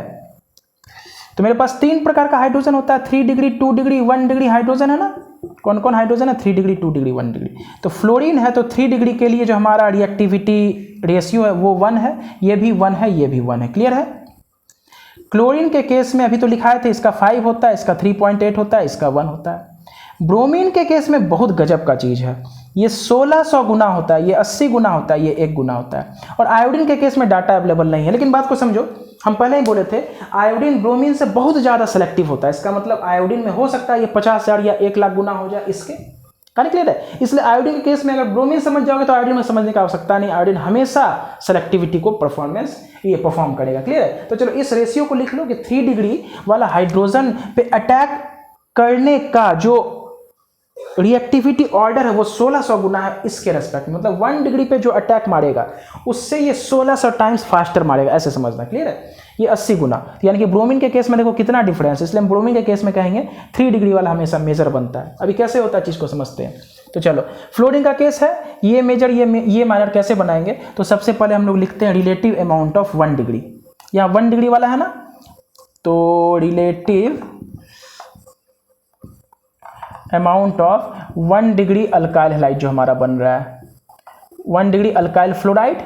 तो मेरे पास 3 प्रकार का हाइड्रोजन होता है, 3 डिग्री, 2 डिग्री, 1 डिग्री हाइड्रोजन है ना। कौन कौन हाइड्रोजन है, 3 डिग्री, 2 डिग्री, 1 डिग्री। तो फ्लोरीन है तो 3 डिग्री के लिए जो हमारा रिएक्टिविटी रेशियो है वो 1 है, ये भी 1 है, ये भी 1 है। क्लियर है। क्लोरीन के केस में अभी तो लिखाए थे, इसका 5 होता है, इसका 3.8 होता है, इसका 1 होता है। ब्रोमीन के केस में बहुत गजब का चीज़ है, ये 1600 गुना होता है, ये 80 गुना होता है, ये 1 गुना होता है। और आयोडीन के केस में डाटा अवेलेबल नहीं है, लेकिन बात को समझो, हम पहले ही बोले थे आयोडीन ब्रोमीन से बहुत ज़्यादा सेलेक्टिव होता है। इसका मतलब आयोडीन में हो सकता है ये 50,000 या 1,00,000 गुना हो जाए इसके। कहानी क्लियर है? इसलिए आयोडीन के केस में अगर ब्रोमीन समझ जाओगे तो आयोडीन में समझने की आवश्यकता नहीं। आयोडीन हमेशा सेलेक्टिविटी को परफॉर्म करेगा। क्लियर है? तो चलो इस रेशियो को लिख लो कि 3 डिग्री वाला हाइड्रोजन पे अटैक करने का जो रिएक्टिविटी ऑर्डर है वो 1600 गुना है इसके रेस्पेक्ट में। मतलब 1 डिग्री पे जो अटैक मारेगा उससे ये 1600 टाइम्स फास्टर मारेगा, ऐसे समझना। क्लियर है? ये 80 गुना, यानी कि ब्रोमीन के केस में देखो कितना डिफरेंस है, इसलिए हम ब्रोमीन के केस में कहेंगे 3 डिग्री वाला हमेशा मेजर बनता है। अभी कैसे होता है चीज़ को समझते हैं। तो चलो फ्लोरीन का केस है, ये मेजर ये माइनर कैसे बनाएंगे। तो सबसे पहले हम लोग लिखते हैं रिलेटिव अमाउंट ऑफ 1 डिग्री। यहाँ 1 डिग्री वाला है ना, तो relative amount of 1 degree alkyl halide जो हमारा बन रहा है, 1 डिग्री अल्काइल फ्लोराइड।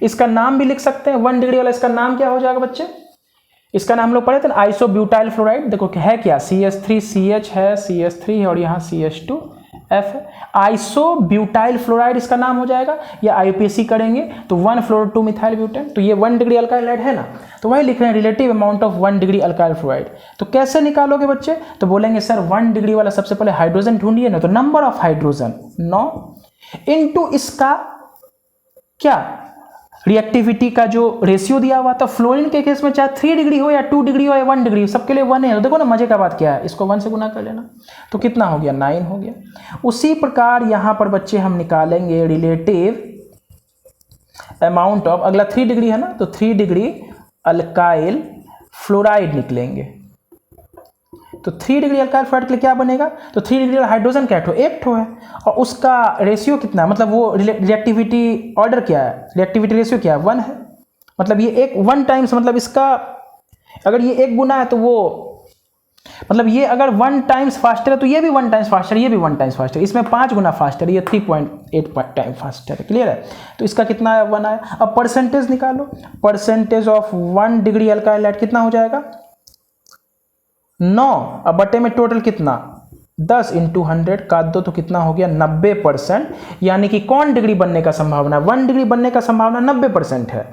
इसका नाम भी लिख सकते हैं 1 डिग्री वाला, इसका नाम क्या हो जाएगा बच्चे? इसका नाम हम लोग पढ़े थे ना, आइसोब्यूटाइल फ्लोराइड। देखो है क्या, CH3CH है, CH3 है और यहाँ CH2F है। आइसोब्यूटाइल फ्लोराइड इसका नाम हो जाएगा, या IUPAC करेंगे तो 1 फ्लोरो 2 मिथाइल ब्यूटेन। तो ये 1 डिग्री अल्काइल हैलाइड है ना, तो वही लिख रहे हैं relative amount of 1 degree alkyl fluoride. तो कैसे निकालोगे बच्चे? तो बोलेंगे सर 1 डिग्री वाला सबसे पहले हाइड्रोजन ढूंढिए ना, तो नंबर ऑफ हाइड्रोजन 9 इंटू इसका क्या रिएक्टिविटी का जो रेशियो दिया हुआ था। फ्लोरीन के केस में चाहे 3 डिग्री हो या 2 डिग्री हो या 1 डिग्री, सबके लिए 1 है। तो देखो ना मजे का बात क्या है, इसको 1 से गुना कर लेना, तो कितना हो गया 9 हो गया। उसी प्रकार यहाँ पर बच्चे हम निकालेंगे रिलेटिव अमाउंट ऑफ, अगला 3 डिग्री है ना, तो 3 डिग्री अल्काइल फ्लोराइड निकलेंगे। तो 3 डिग्री अल्काइल फ्लोराइड के लिए क्या बनेगा? तो 3 डिग्री हाइड्रोजन क्या है? 1 ठो है, और उसका रेशियो कितना है, मतलब वो रिएक्टिविटी ऑर्डर क्या है, रिएक्टिविटी रेशियो क्या है? 1 है। मतलब ये 1 टाइम्स, मतलब इसका अगर ये 1 गुना है तो वो, मतलब ये अगर 1 टाइम्स फास्टर है तो ये भी 1 टाइम्स फास्टर, ये भी 1 टाइम्स फास्टर, इसमें 5 गुना फास्टर, ये 3.8 टाइम फास्टर है। क्लियर है? तो इसका कितना है? 1 आया। अब परसेंटेज निकालो, percentage of 1 degree alkyl halide कितना हो जाएगा? 9। अब बटे में टोटल कितना? 10 इंटू 100 काट दो तो कितना हो गया? 90%। यानी कि कौन डिग्री बनने का संभावना? 1 डिग्री बनने का संभावना 90% है।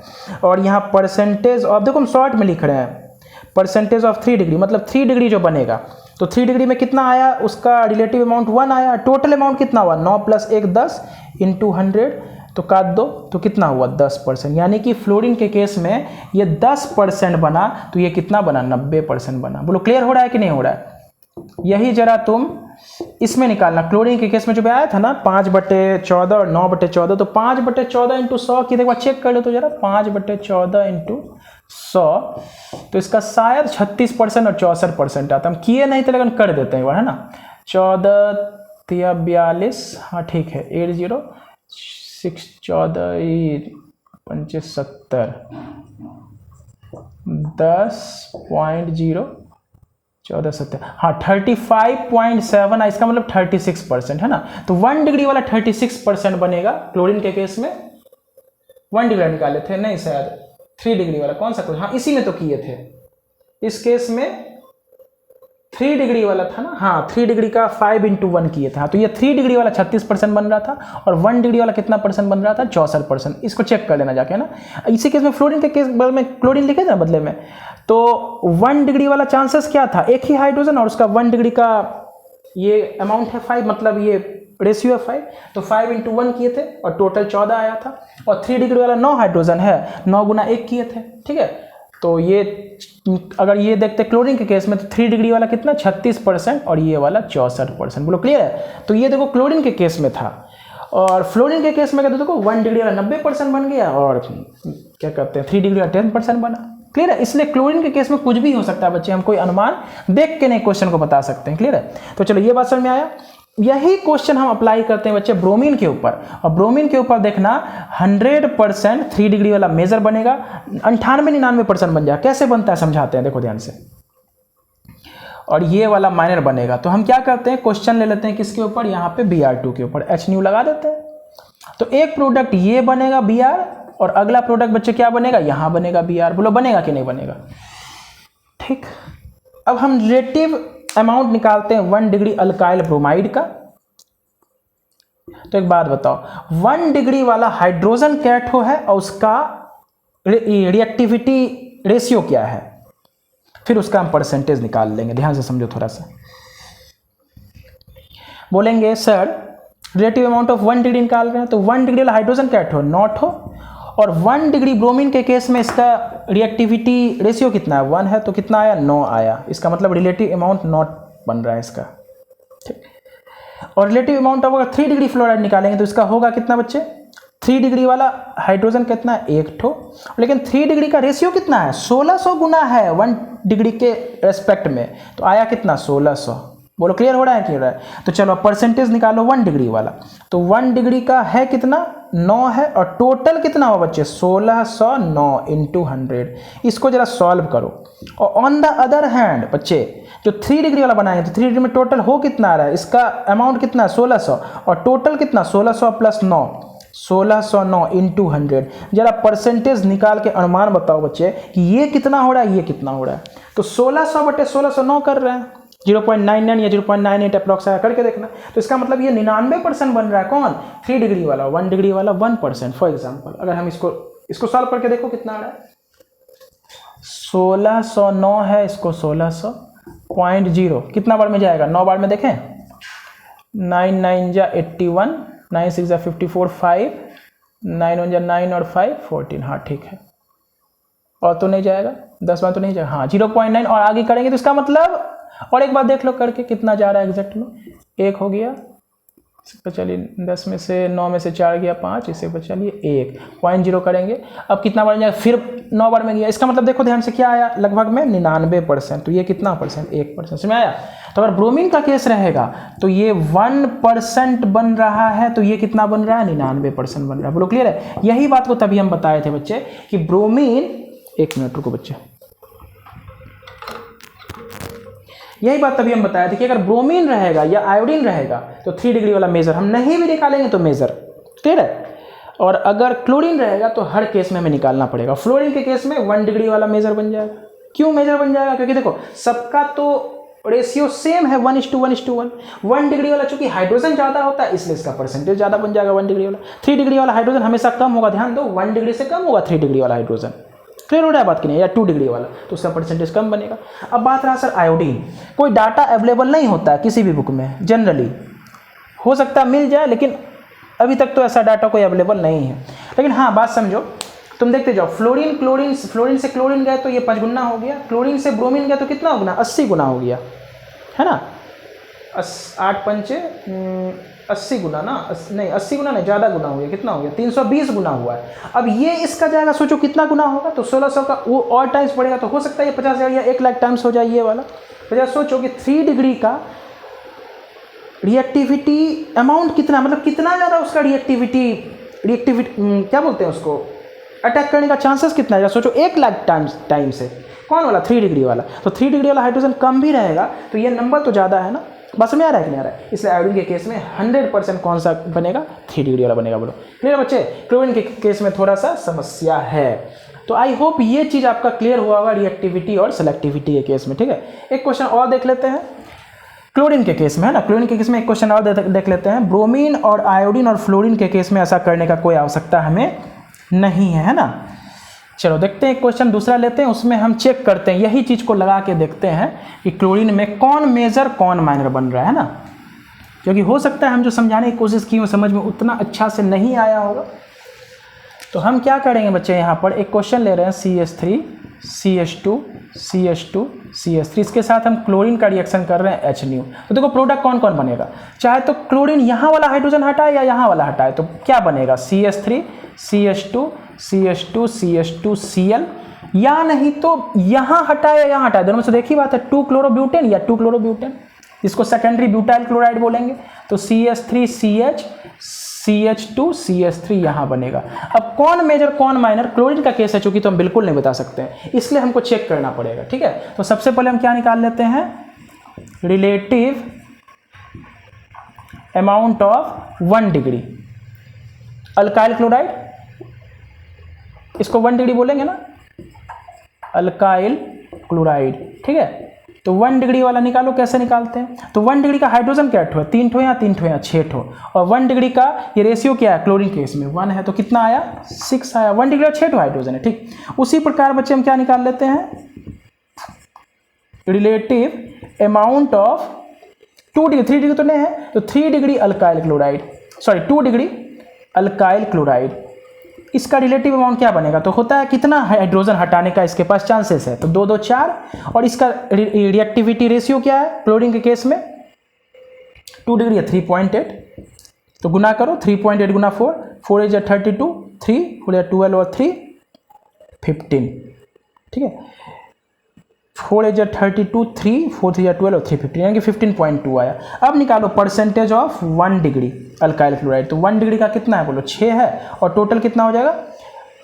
और यहाँ परसेंटेज ऑफ, देखो हम शॉर्ट में लिख रहे हैं, परसेंटेज ऑफ 3 डिग्री, मतलब 3 डिग्री जो बनेगा, तो 3 डिग्री में कितना आया? उसका रिलेटिव अमाउंट 1 आया। टोटल अमाउंट कितना हुआ? 9 + 1 10 इंटू 100, तो काट दो तो कितना हुआ? 10%। यानी कि फ्लोरीन के केस में ये 10% बना, तो ये कितना बना? 90% बना। बोलो क्लियर हो रहा है कि नहीं हो रहा है? यही जरा तुम इसमें निकालना। क्लोरीन के केस में जो आया था ना 5/14 और 9/14, तो 5/14 इंटू 100 की, देखो चेक कर लो तो जरा, 5/14 इंटू 100, तो इसका शायद 36% और 64% आता। हम किए नहीं थे लेकिन कर देते हैं एक बार, है ना। 14 × 42, हाँ ठीक है, 806 14 5 70 10.0 14 70, हाँ 35.7, इसका मतलब 36% है ना। तो 1 डिग्री वाला 36% बनेगा क्लोरीन के केस में। 1 डिग्री निकाले थे नहीं, शायद 3 डिग्री वाला कौन सा, हाँ इसी में तो किए थे। इस केस में 3 डिग्री वाला था ना, हाँ 3 डिग्री का 5 × 1 किए थे। तो ये 3 डिग्री वाला 36% बन रहा था, और 1 डिग्री वाला कितना परसेंट बन रहा था? 64%। इसको चेक कर लेना जाके, है ना। इसी केस में फ्लोरीन के केस में क्लोरीन लिखे थे ना बदले में, तो 1 डिग्री वाला चांसेस क्या था? एक ही हाइड्रोजन, और उसका 1 डिग्री का ये अमाउंट है 5, मतलब ये रेशियो है 5, तो 5 × 1 किए थे और टोटल 14 आया था। और 3 डिग्री वाला 9 हाइड्रोजन है, 9 × 1 किए थे, ठीक है। तो ये अगर ये देखते क्लोरीन के केस में, तो 3 डिग्री वाला कितना? 36% और ये वाला 64%। बोलो क्लियर है? तो ये देखो क्लोरीन के केस में था, और फ्लोरीन के केस में कहते देखो 1 डिग्री वाला 90% बन गया, और क्या कहते हैं 3 डिग्री वाला 10% बना। क्लियर है? इसलिए क्लोरीन के केस में कुछ भी हो सकता है बच्चे, हम कोई अनुमान देख के नहीं क्वेश्चन को बता सकते हैं। क्लियर है? तो चलो ये बात समझ में आया। यही क्वेश्चन हम अप्लाई करते हैं बच्चे ब्रोमीन के ऊपर, और ब्रोमीन के ऊपर देखना 100% 3 डिग्री वाला मेजर बनेगा, 98-99% बन जाएगा। कैसे बनता है समझाते हैं, देखो ध्यान से। और ये वाला माइनर बनेगा, तो हम क्या करते हैं, क्वेश्चन ले लेते हैं किसके ऊपर? यहाँ पे Br2 के ऊपर H लगा देते हैं। तो एक प्रोडक्ट ये बनेगा Br, और अगला प्रोडक्ट बच्चे क्या बनेगा? यहाँ बनेगा Br। बोलो बनेगा कि नहीं बनेगा? ठीक। अब हम रिलेटिव अमाउंट निकालते हैं 1 डिग्री अल्काइल ब्रोमाइड का। तो एक बात बताओ, 1 डिग्री वाला हाइड्रोजन कैथोड है और उसका रिएक्टिविटी रेशियो क्या है, फिर उसका हम परसेंटेज निकाल लेंगे। ध्यान से समझो थोड़ा सा। बोलेंगे sir relative amount of 1 degree निकाल रहे हैं, तो 1 डिग्री वाला हाइड्रोजन कैथोड नॉट हो, और 1 डिग्री ब्रोमीन के केस में इसका रिएक्टिविटी रेशियो कितना है, 1 है, तो कितना आया, 9 आया। इसका मतलब रिलेटिव अमाउंट नॉट बन रहा है इसका, ठीक। और रिलेटिव अमाउंट ऑफ अगर 3 डिग्री फ्लोराइड निकालेंगे तो इसका होगा कितना बच्चे, 3 डिग्री वाला हाइड्रोजन कितना है, 1 ठो, लेकिन 3 डिग्री का रेशियो कितना है, 1600 गुना है 1 डिग्री के रेस्पेक्ट में, तो आया कितना, 1600। बोलो क्लियर हो रहा है, क्लियर है। तो चलो परसेंटेज निकालो 1 डिग्री वाला, तो 1 डिग्री का है कितना, 9 है, और टोटल कितना हुआ बच्चे, 1609 इंटू 100। इसको जरा सॉल्व करो। और ऑन द अदर हैंड बच्चे जो 3 डिग्री वाला बनाएंगे तो 3 डिग्री में टोटल हो कितना आ रहा है, इसका अमाउंट कितना है 1600, और टोटल कितना 1600 प्लस 9, 1609 इंटू 100। जरा परसेंटेज निकाल के अनुमान बताओ बच्चे कि ये कितना हो रहा है, ये कितना हो रहा है। तो 1600 बटे 1609 कर रहे हैं, 0.99 या 0.98 अप्रॉक्स आया, करके देखना। तो इसका मतलब ये 99% बन रहा है। कौन, 3 डिग्री वाला, 1 डिग्री वाला 1%। फॉर एग्जांपल अगर हम इसको सॉल्व करके देखो कितना आ रहा है, 1609 है, इसको 1600.0 कितना बार में जाएगा, 9 बार में देखें, 9 9 जा 81, 9 6 जा 54, 5 9 1 जा 9 और 5 14। हाँ ठीक है, और तो नहीं जाएगा, 10 बार तो नहीं जाएगा, हाँ 0.9 और आगे करेंगे तो इसका मतलब, और एक बार देख लो करके कितना जा रहा है एग्जैक्ट में, 1 हो गया, इस पर चलिए 10 में से 9 में से 4 गया 5, इसे पर चलिए 1.0 करेंगे। अब कितना बार जाएगा, फिर 9 बार में गया। इसका मतलब देखो ध्यान से क्या आया, लगभग में 99%। तो ये कितना परसेंट, 1%। समझ में आया। तो अगर ब्रोमीन का केस रहेगा तो ये 1% बन रहा है, तो ये कितना बन रहा है, 99% बन रहा है। बोलो क्लियर है। यही बात को तभी हम बताए थे बच्चे कि ब्रोमीन, 1 मिनट रुको बच्चे, यही बात तभी हम बताए थे कि अगर ब्रोमीन रहेगा या आयोडीन रहेगा तो 3 डिग्री वाला मेजर हम नहीं भी निकालेंगे तो मेजर, क्लियर है। और अगर क्लोरीन रहेगा तो हर केस में हमें निकालना पड़ेगा। फ्लोरीन के केस में 1 डिग्री वाला मेजर बन जाएगा। क्यों मेजर बन जाएगा, क्योंकि देखो सबका तो रेशियो सेम है 1:1:1। 1 डिग्री वाला चूंकि हाइड्रोजन ज़्यादा होता है इसलिए इसका परसेंटेज ज़्यादा बन जाएगा 1 डिग्री वाला। 3 डिग्री वाला हाइड्रोजन हमेशा कम होगा, ध्यान दो 1 डिग्री से कम होगा 3 डिग्री वाला हाइड्रोजन। क्लियर हो रहा है बात की नहीं, या 2 डिग्री वाला तो उसका परसेंटेज कम बनेगा। अब बात रहा सर आयोडीन, कोई डाटा अवेलेबल नहीं होता है किसी भी बुक में, जनरली हो सकता है मिल जाए, लेकिन अभी तक तो ऐसा डाटा कोई अवेलेबल नहीं है। लेकिन हाँ बात समझो, तुम देखते जाओ, फ्लोरीन से क्लोरीन गए तो ये 5 गुना हो गया, क्लोरीन से ब्रोमीन गया तो कितना गुना, 80 गुना हो गया, है ना। 8 पंचे 80 गुना ना, नहीं 80 गुना नहीं, ज़्यादा गुना हो गया, कितना हो गया, 320 गुना हुआ है। अब ये इसका जाएगा, सोचो कितना गुना होगा, तो 1600 का वो और टाइम्स बढ़ेगा, तो हो सकता है ये 50,000 या 1 लाख टाइम्स हो जाए ये वाला। तो सोचो कि 3 डिग्री का रिएक्टिविटी अमाउंट कितना, मतलब कितना ज़्यादा उसका रिएक्टिविटी क्या बोलते हैं उसको, अटैक करने का चांसेस कितना है। सोचो 1 लाख टाइम से, कौन वाला, 3 डिग्री वाला। तो 3 डिग्री वाला हाइड्रोजन कम भी रहेगा तो ये नंबर तो ज़्यादा है ना। बस में आ रहा है कि नहीं आ रहा है। इसलिए आयोडीन के केस में 100% कौन सा बनेगा, 3 डिग्री वाला बनेगा। बोलो क्लियर बच्चे। क्लोरीन के केस में थोड़ा सा समस्या है। तो आई होप ये चीज़ आपका क्लियर हुआ होगा रिएक्टिविटी और सेलेक्टिविटी के केस में, ठीक है। एक क्वेश्चन और देख लेते हैं क्लोरीन के केस में, है ना। क्लोरीन के केस में एक क्वेश्चन और देख लेते हैं। ब्रोमीन और आयोडीन और फ्लोरीन के केस में ऐसा करने का कोई आवश्यकता हमें नहीं है, है ना। चलो देखते हैं, क्वेश्चन दूसरा लेते हैं, उसमें हम चेक करते हैं, यही चीज़ को लगा के देखते हैं कि क्लोरीन में कौन मेजर कौन माइनर बन रहा है ना। क्योंकि हो सकता है हम जो समझाने की कोशिश की वो समझ में उतना अच्छा से नहीं आया होगा। तो हम क्या करेंगे बच्चे, यहाँ पर एक क्वेश्चन ले रहे हैं CH3 CH2 CH2 CH3, इसके साथ हम क्लोरीन का रिएक्शन कर रहे हैं HNO। तो देखो प्रोडक्ट कौन कौन बनेगा, चाहे तो क्लोरीन यहाँ वाला हाइड्रोजन हटाए या यहाँ वाला हटाए तो क्या बनेगा, CH3 CH2 CH2 CH2 Cl, या नहीं तो यहाँ हटाए या यहाँ हटाए, दोनों में से देखी बात है, 2 क्लोरोब्यूटेन या 2 क्लोरोब्यूटेन, इसको सेकेंडरी ब्यूटाइल क्लोराइड बोलेंगे। तो CH3CH CH2 CH3 यहाँ बनेगा। अब कौन मेजर कौन माइनर, क्लोरीन का केस है चूंकि तो हम बिल्कुल नहीं बता सकते हैं, इसलिए हमको चेक करना पड़ेगा, ठीक है। तो सबसे पहले हम क्या निकाल लेते हैं, relative amount of 1 degree alkyl chloride, इसको 1 डिग्री बोलेंगे ना, अल्काइल क्लोराइड, ठीक है। तो 1 डिग्री वाला निकालो, कैसे निकालते हैं? तो 1 डिग्री का हाइड्रोजन क्या ठो है? 3 ठो या 3 ठो या 6 ठो, और 1 डिग्री का ये रेशियो क्या है? क्लोरीन केस में 1 है, तो कितना आया? 6 आया। 1 डिग्री का 6 ठो हाइड्रोजन है, ठीक। उसी प्रकार बच्चे हम क्या निकाल लेते हैं? Relative amount of 2 degree, 3 degree तो नहीं है, तो 3 degree alkyl chloride, sorry 2 degree alkyl chloride, इसका रिलेटिव अमाउंट क्या बनेगा? तो होता है कितना हाइड्रोजन हटाने का इसके पास चांसेस है, तो 2 2 4, और इसका रिएक्टिविटी रेशियो क्या है क्लोरीन के केस में? 2 डिग्री है 3.8, तो गुना करो 3.8 गुना 4, 4 इज 32, 3 4 इज 12 और 3 15, ठीक है। 4 इज 32, 3 4 3 12 और 3 15, यानी कि 15.2 आया। अब निकालो percentage of 1 degree alkyl chloride, तो 1 डिग्री का कितना है बोलो? 6 है, और टोटल कितना हो जाएगा?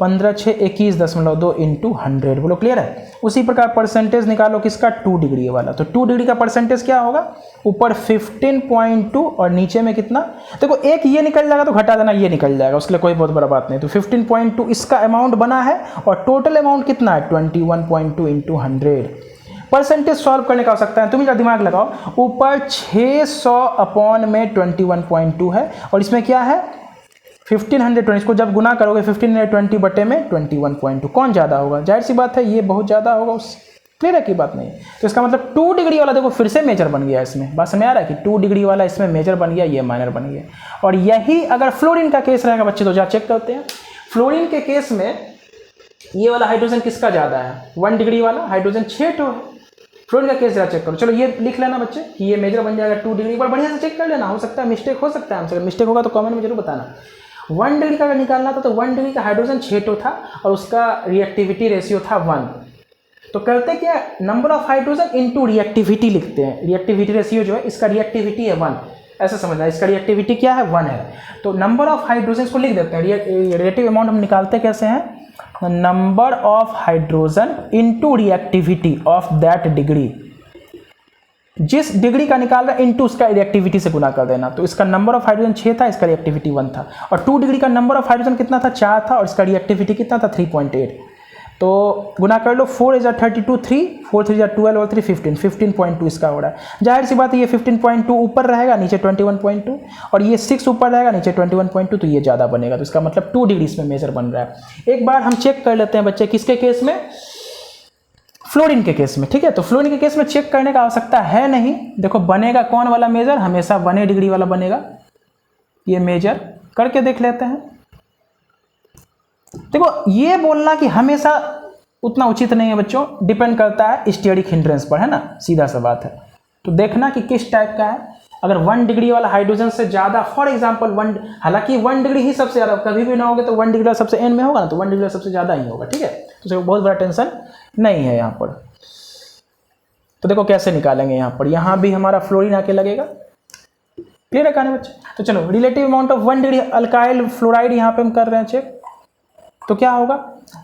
15 6 21.2 इंटू 100, बोलो क्लियर है। उसी प्रकार परसेंटेज निकालो किसका? 2 डिग्री वाला, तो 2 डिग्री का परसेंटेज क्या होगा? ऊपर 15.2 और नीचे में कितना? देखो एक ये निकल जाएगा तो घटा देना, ये निकल जाएगा, उसके लिए कोई बहुत बड़ा बात नहीं। तो 15.2 इसका अमाउंट बना है, और टोटल अमाउंट कितना है? 21.2 इंटू 100। परसेंटेज सॉल्व करने का हो सकता है, तुम ही दिमाग लगाओ। ऊपर 600 अपॉन में 21.2 है, और इसमें क्या है? 1520, इसको जब गुना करोगे 1520 बटे में 21.2, कौन ज़्यादा होगा? जाहिर सी बात है ये बहुत ज़्यादा होगा, उस क्लियर है की बात नहीं। तो इसका मतलब 2 डिग्री वाला देखो फिर से मेजर बन गया इसमें, बात समझ आ रहा है कि 2 डिग्री वाला इसमें मेजर बन गया, ये माइनर बन गया। और यही अगर फ्लोरीन का केस रहेगा बच्चे, तो जा चेक करते हैं। फ्लोरीन के केस में ये वाला हाइड्रोजन किसका ज़्यादा है? 1 डिग्री वाला हाइड्रोजन 6 ठो है। फ्लोरीन का केस जरा चेक करो, चलो ये लिख लेना बच्चे कि ये मेजर बन जाएगा 2 डिग्री, पर बढ़िया से चेक कर लेना, हो सकता है मिस्टेक हो सकता है हमसे, मिस्टेक होगा तो कमेंट में जरूर बताना। 1 डिग्री का अगर निकालना था तो 1 डिग्री का हाइड्रोजन 6 ठो था, और उसका रिएक्टिविटी रेशियो था 1। तो करते क्या? Number of hydrogen into reactivity लिखते हैं। रिएक्टिविटी रेशियो जो है इसका रिएक्टिविटी है 1, ऐसा समझना, इसका रिएक्टिविटी क्या है? 1 है। तो नंबर ऑफ हाइड्रोजन को लिख देते हैं। रिलेटिव अमाउंट हम निकालते कैसे हैं? Number of hydrogen into reactivity of that degree, जिस डिग्री का निकाल रहा है इनटू उसका रिएक्टिविटी से गुना कर देना। तो इसका नंबर ऑफ हाइड्रोजन 6 था, इसका रिएक्टिविटी 1 था, और 2 डिग्री का नंबर ऑफ हाइड्रोजन कितना था? 4 था, और इसका रिएक्टिविटी कितना था? 3.8। तो गुना कर लो, 4 इज 32, 3 4 3 12 और 3 15, 15.2 इसका हो रहा है। जाहिर सी बात है ये 15.2 ऊपर रहेगा, नीचे 21.2, और ये 6 ऊपर रहेगा, नीचे 21.2, तो ये ज़्यादा बनेगा। तो इसका मतलब 2 डिग्री इसमें मेजर बन रहा है। एक बार हम चेक कर लेते हैं बच्चे, किसके केस में? फ्लोरीन के केस में, ठीक है। तो फ्लोरीन के केस में चेक करने का आवश्यकता है नहीं। देखो बनेगा कौन वाला मेजर? हमेशा 1 डिग्री वाला बनेगा। ये मेजर करके देख लेते हैं। देखो ये बोलना कि हमेशा उतना उचित नहीं है बच्चों, डिपेंड करता है स्टीयरिक हिंड्रेंस पर, है ना, सीधा सा बात है। तो देखना कि किस टाइप का है। अगर 1 डिग्री वाला हाइड्रोजन से ज़्यादा, फॉर एग्जांपल 1, हालांकि 1 डिग्री ही सबसे ज़्यादा, कभी भी ना होगे तो 1 डिग्री वाला सबसे एंड में होगा ना, तो 1 डिग्री वाला सबसे ज़्यादा ही होगा, ठीक है। तो बहुत बड़ा टेंशन नहीं है यहाँ पर। तो देखो कैसे निकालेंगे यहाँ पर, यहाँ भी हमारा फ्लोरीन आके लगेगा। क्लियर है कहानी बच्चे? तो चलो relative amount of 1 degree alkyl fluoride यहाँ पे हम कर रहे हैं चेक। तो क्या होगा?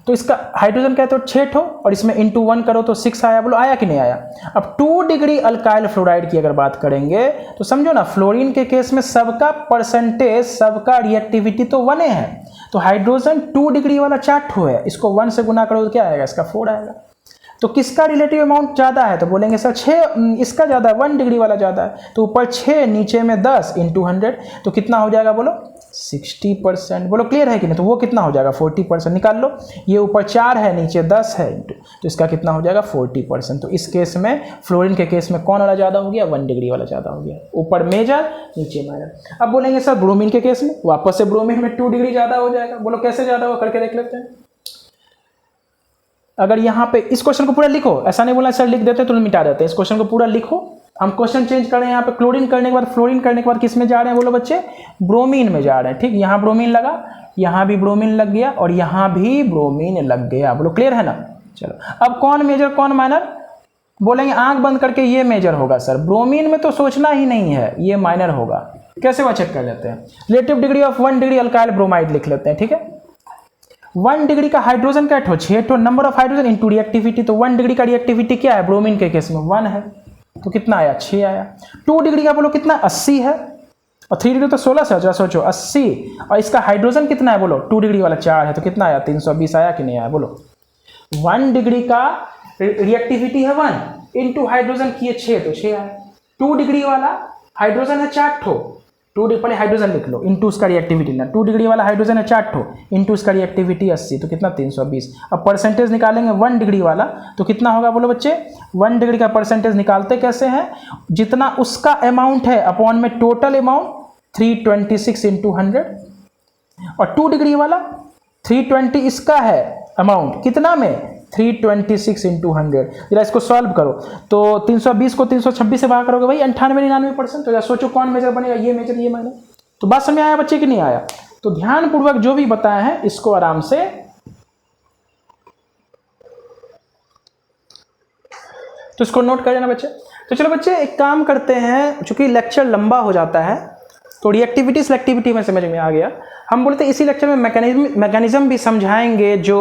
तो इसका हाइड्रोजन कहते हो 6 ठो, और इसमें इंटू 1 करो तो 6 आया। बोलो आया कि नहीं आया? अब 2 डिग्री अल्काइल फ्लोराइड की अगर बात करेंगे तो समझो ना, फ्लोरीन के केस में सबका परसेंटेज, सबका रिएक्टिविटी तो 1 है। तो हाइड्रोजन 2 डिग्री वाला 4 ठो है, इसको 1 से गुना करो तो क्या आएगा? इसका 4 आएगा। तो किसका रिलेटिव अमाउंट ज़्यादा है? तो बोलेंगे सर 6 इसका ज़्यादा है, 1 डिग्री वाला ज़्यादा है। तो ऊपर 6 नीचे में 10 इंटू 100, तो कितना हो जाएगा बोलो? 60%। बोलो क्लियर है कि नहीं? तो वो कितना हो जाएगा? 40%। निकाल लो, ये ऊपर 4 है नीचे 10 है, तो इसका कितना हो जाएगा? 40%। तो इस केस में, फ्लोरीन के केस में कौन वाला ज़्यादा हो गया? 1 डिग्री वाला ज़्यादा हो गया। ऊपर मेजर नीचे माइनर। अब बोलेंगे सर ब्रोमीन के केस में, वापस से ब्रोमीन में 2 डिग्री ज़्यादा हो जाएगा। बोलो कैसे ज़्यादा होगा, करके देख लेते हैं। अगर यहाँ पे इस क्वेश्चन को पूरा लिखो, ऐसा नहीं बोला सर लिख देते तो मिटा देते हैं, इस क्वेश्चन को पूरा लिखो। हम क्वेश्चन चेंज कर रहे हैं यहाँ पे, क्लोरीन करने के बाद, फ्लोरीन करने के बाद किस में जा रहे हैं बोलो बच्चे? ब्रोमीन में जा रहे हैं, ठीक। यहाँ ब्रोमीन लगा, यहाँ भी ब्रोमीन लग गया, और यहाँ भी ब्रोमीन लग गया। बोलो क्लियर है ना? चलो अब कौन मेजर कौन माइनर? बोलेंगे आंख बंद करके ये मेजर होगा सर, ब्रोमीन में तो सोचना ही नहीं है, ये माइनर होगा। कैसे वह चेक कर लेते हैं? Relative degree of 1 degree alkyl bromide लिख लेते हैं, ठीक है। 1 डिग्री का हाइड्रोजन क्या ठो? 6 ठो, number of hydrogen into reactivity. तो 1 डिग्री का रिएक्टिविटी क्या है ब्रोमीन के केस में? 1 है, तो कितना आया? 6 आया। 2 डिग्री का बोलो कितना? 80 है, और 3 डिग्री तो 16 से, जरा सोचो 80, और इसका हाइड्रोजन कितना है बोलो? 2 डिग्री वाला 4 है, तो कितना आया? 320 आया कि नहीं आया? बोलो 1 डिग्री का रिएक्टिविटी है 1, इंटू हाइड्रोजन किए 6 तो 6 आए। 2 डिग्री वाला हाइड्रोजन है 4 ठो, 2 डिग्री पहले हाइड्रोजन लिख लो, इंटू उसका रिएक्टिविटी ना, 2 डिग्री वाला हाइड्रोजन है 4 ठो, इंटू उसका रिएक्टिविटी 80 तो कितना 320। अब परसेंटेज निकालेंगे 1 डिग्री वाला तो कितना होगा बोलो बच्चे, 1 डिग्री का परसेंटेज निकालते कैसे हैं, जितना उसका अमाउंट है अपॉन में टोटल अमाउंट 326 इंटू 100, और 2 डिग्री वाला 320 इसका है अमाउंट कितना में 326 इंटू 100। जरा इसको सॉल्व करो तो 320 को 326 से भाग करोगे भाई 98-99%। तो सोचो कौन मेजर बनेगा, ये मेजर ये माइनर। तो बात समझ आया बच्चे कि नहीं आया? तो ध्यानपूर्वक जो भी बताया है इसको आराम से तो इसको नोट कर लेना बच्चे। तो चलो बच्चे एक काम करते हैं, चूंकि लेक्चर लंबा हो जाता है तो रिएक्टिविटी सिलेक्टिविटी में समझ में आ गया। हम बोलते इसी लेक्चर में मैकेनिज्म भी समझाएंगे जो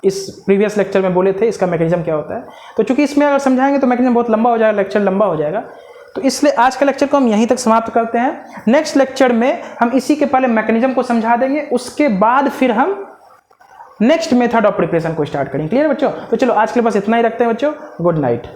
इस प्रीवियस लेक्चर में बोले थे, इसका मैकेनिज्म क्या होता है। तो चूंकि इसमें अगर समझाएंगे तो मैकेनिज्म बहुत लंबा हो जाएगा, लेक्चर लंबा हो जाएगा, तो इसलिए आज का लेक्चर को हम यहीं तक समाप्त करते हैं। नेक्स्ट लेक्चर में हम इसी के पहले मैकेनिज्म को समझा देंगे, उसके बाद फिर हम नेक्स्ट मेथड ऑफ प्रिपरेशन को स्टार्ट करेंगे। क्लियर बच्चों? तो चलो आज के लिए बस इतना ही रखते हैं बच्चों। Good night.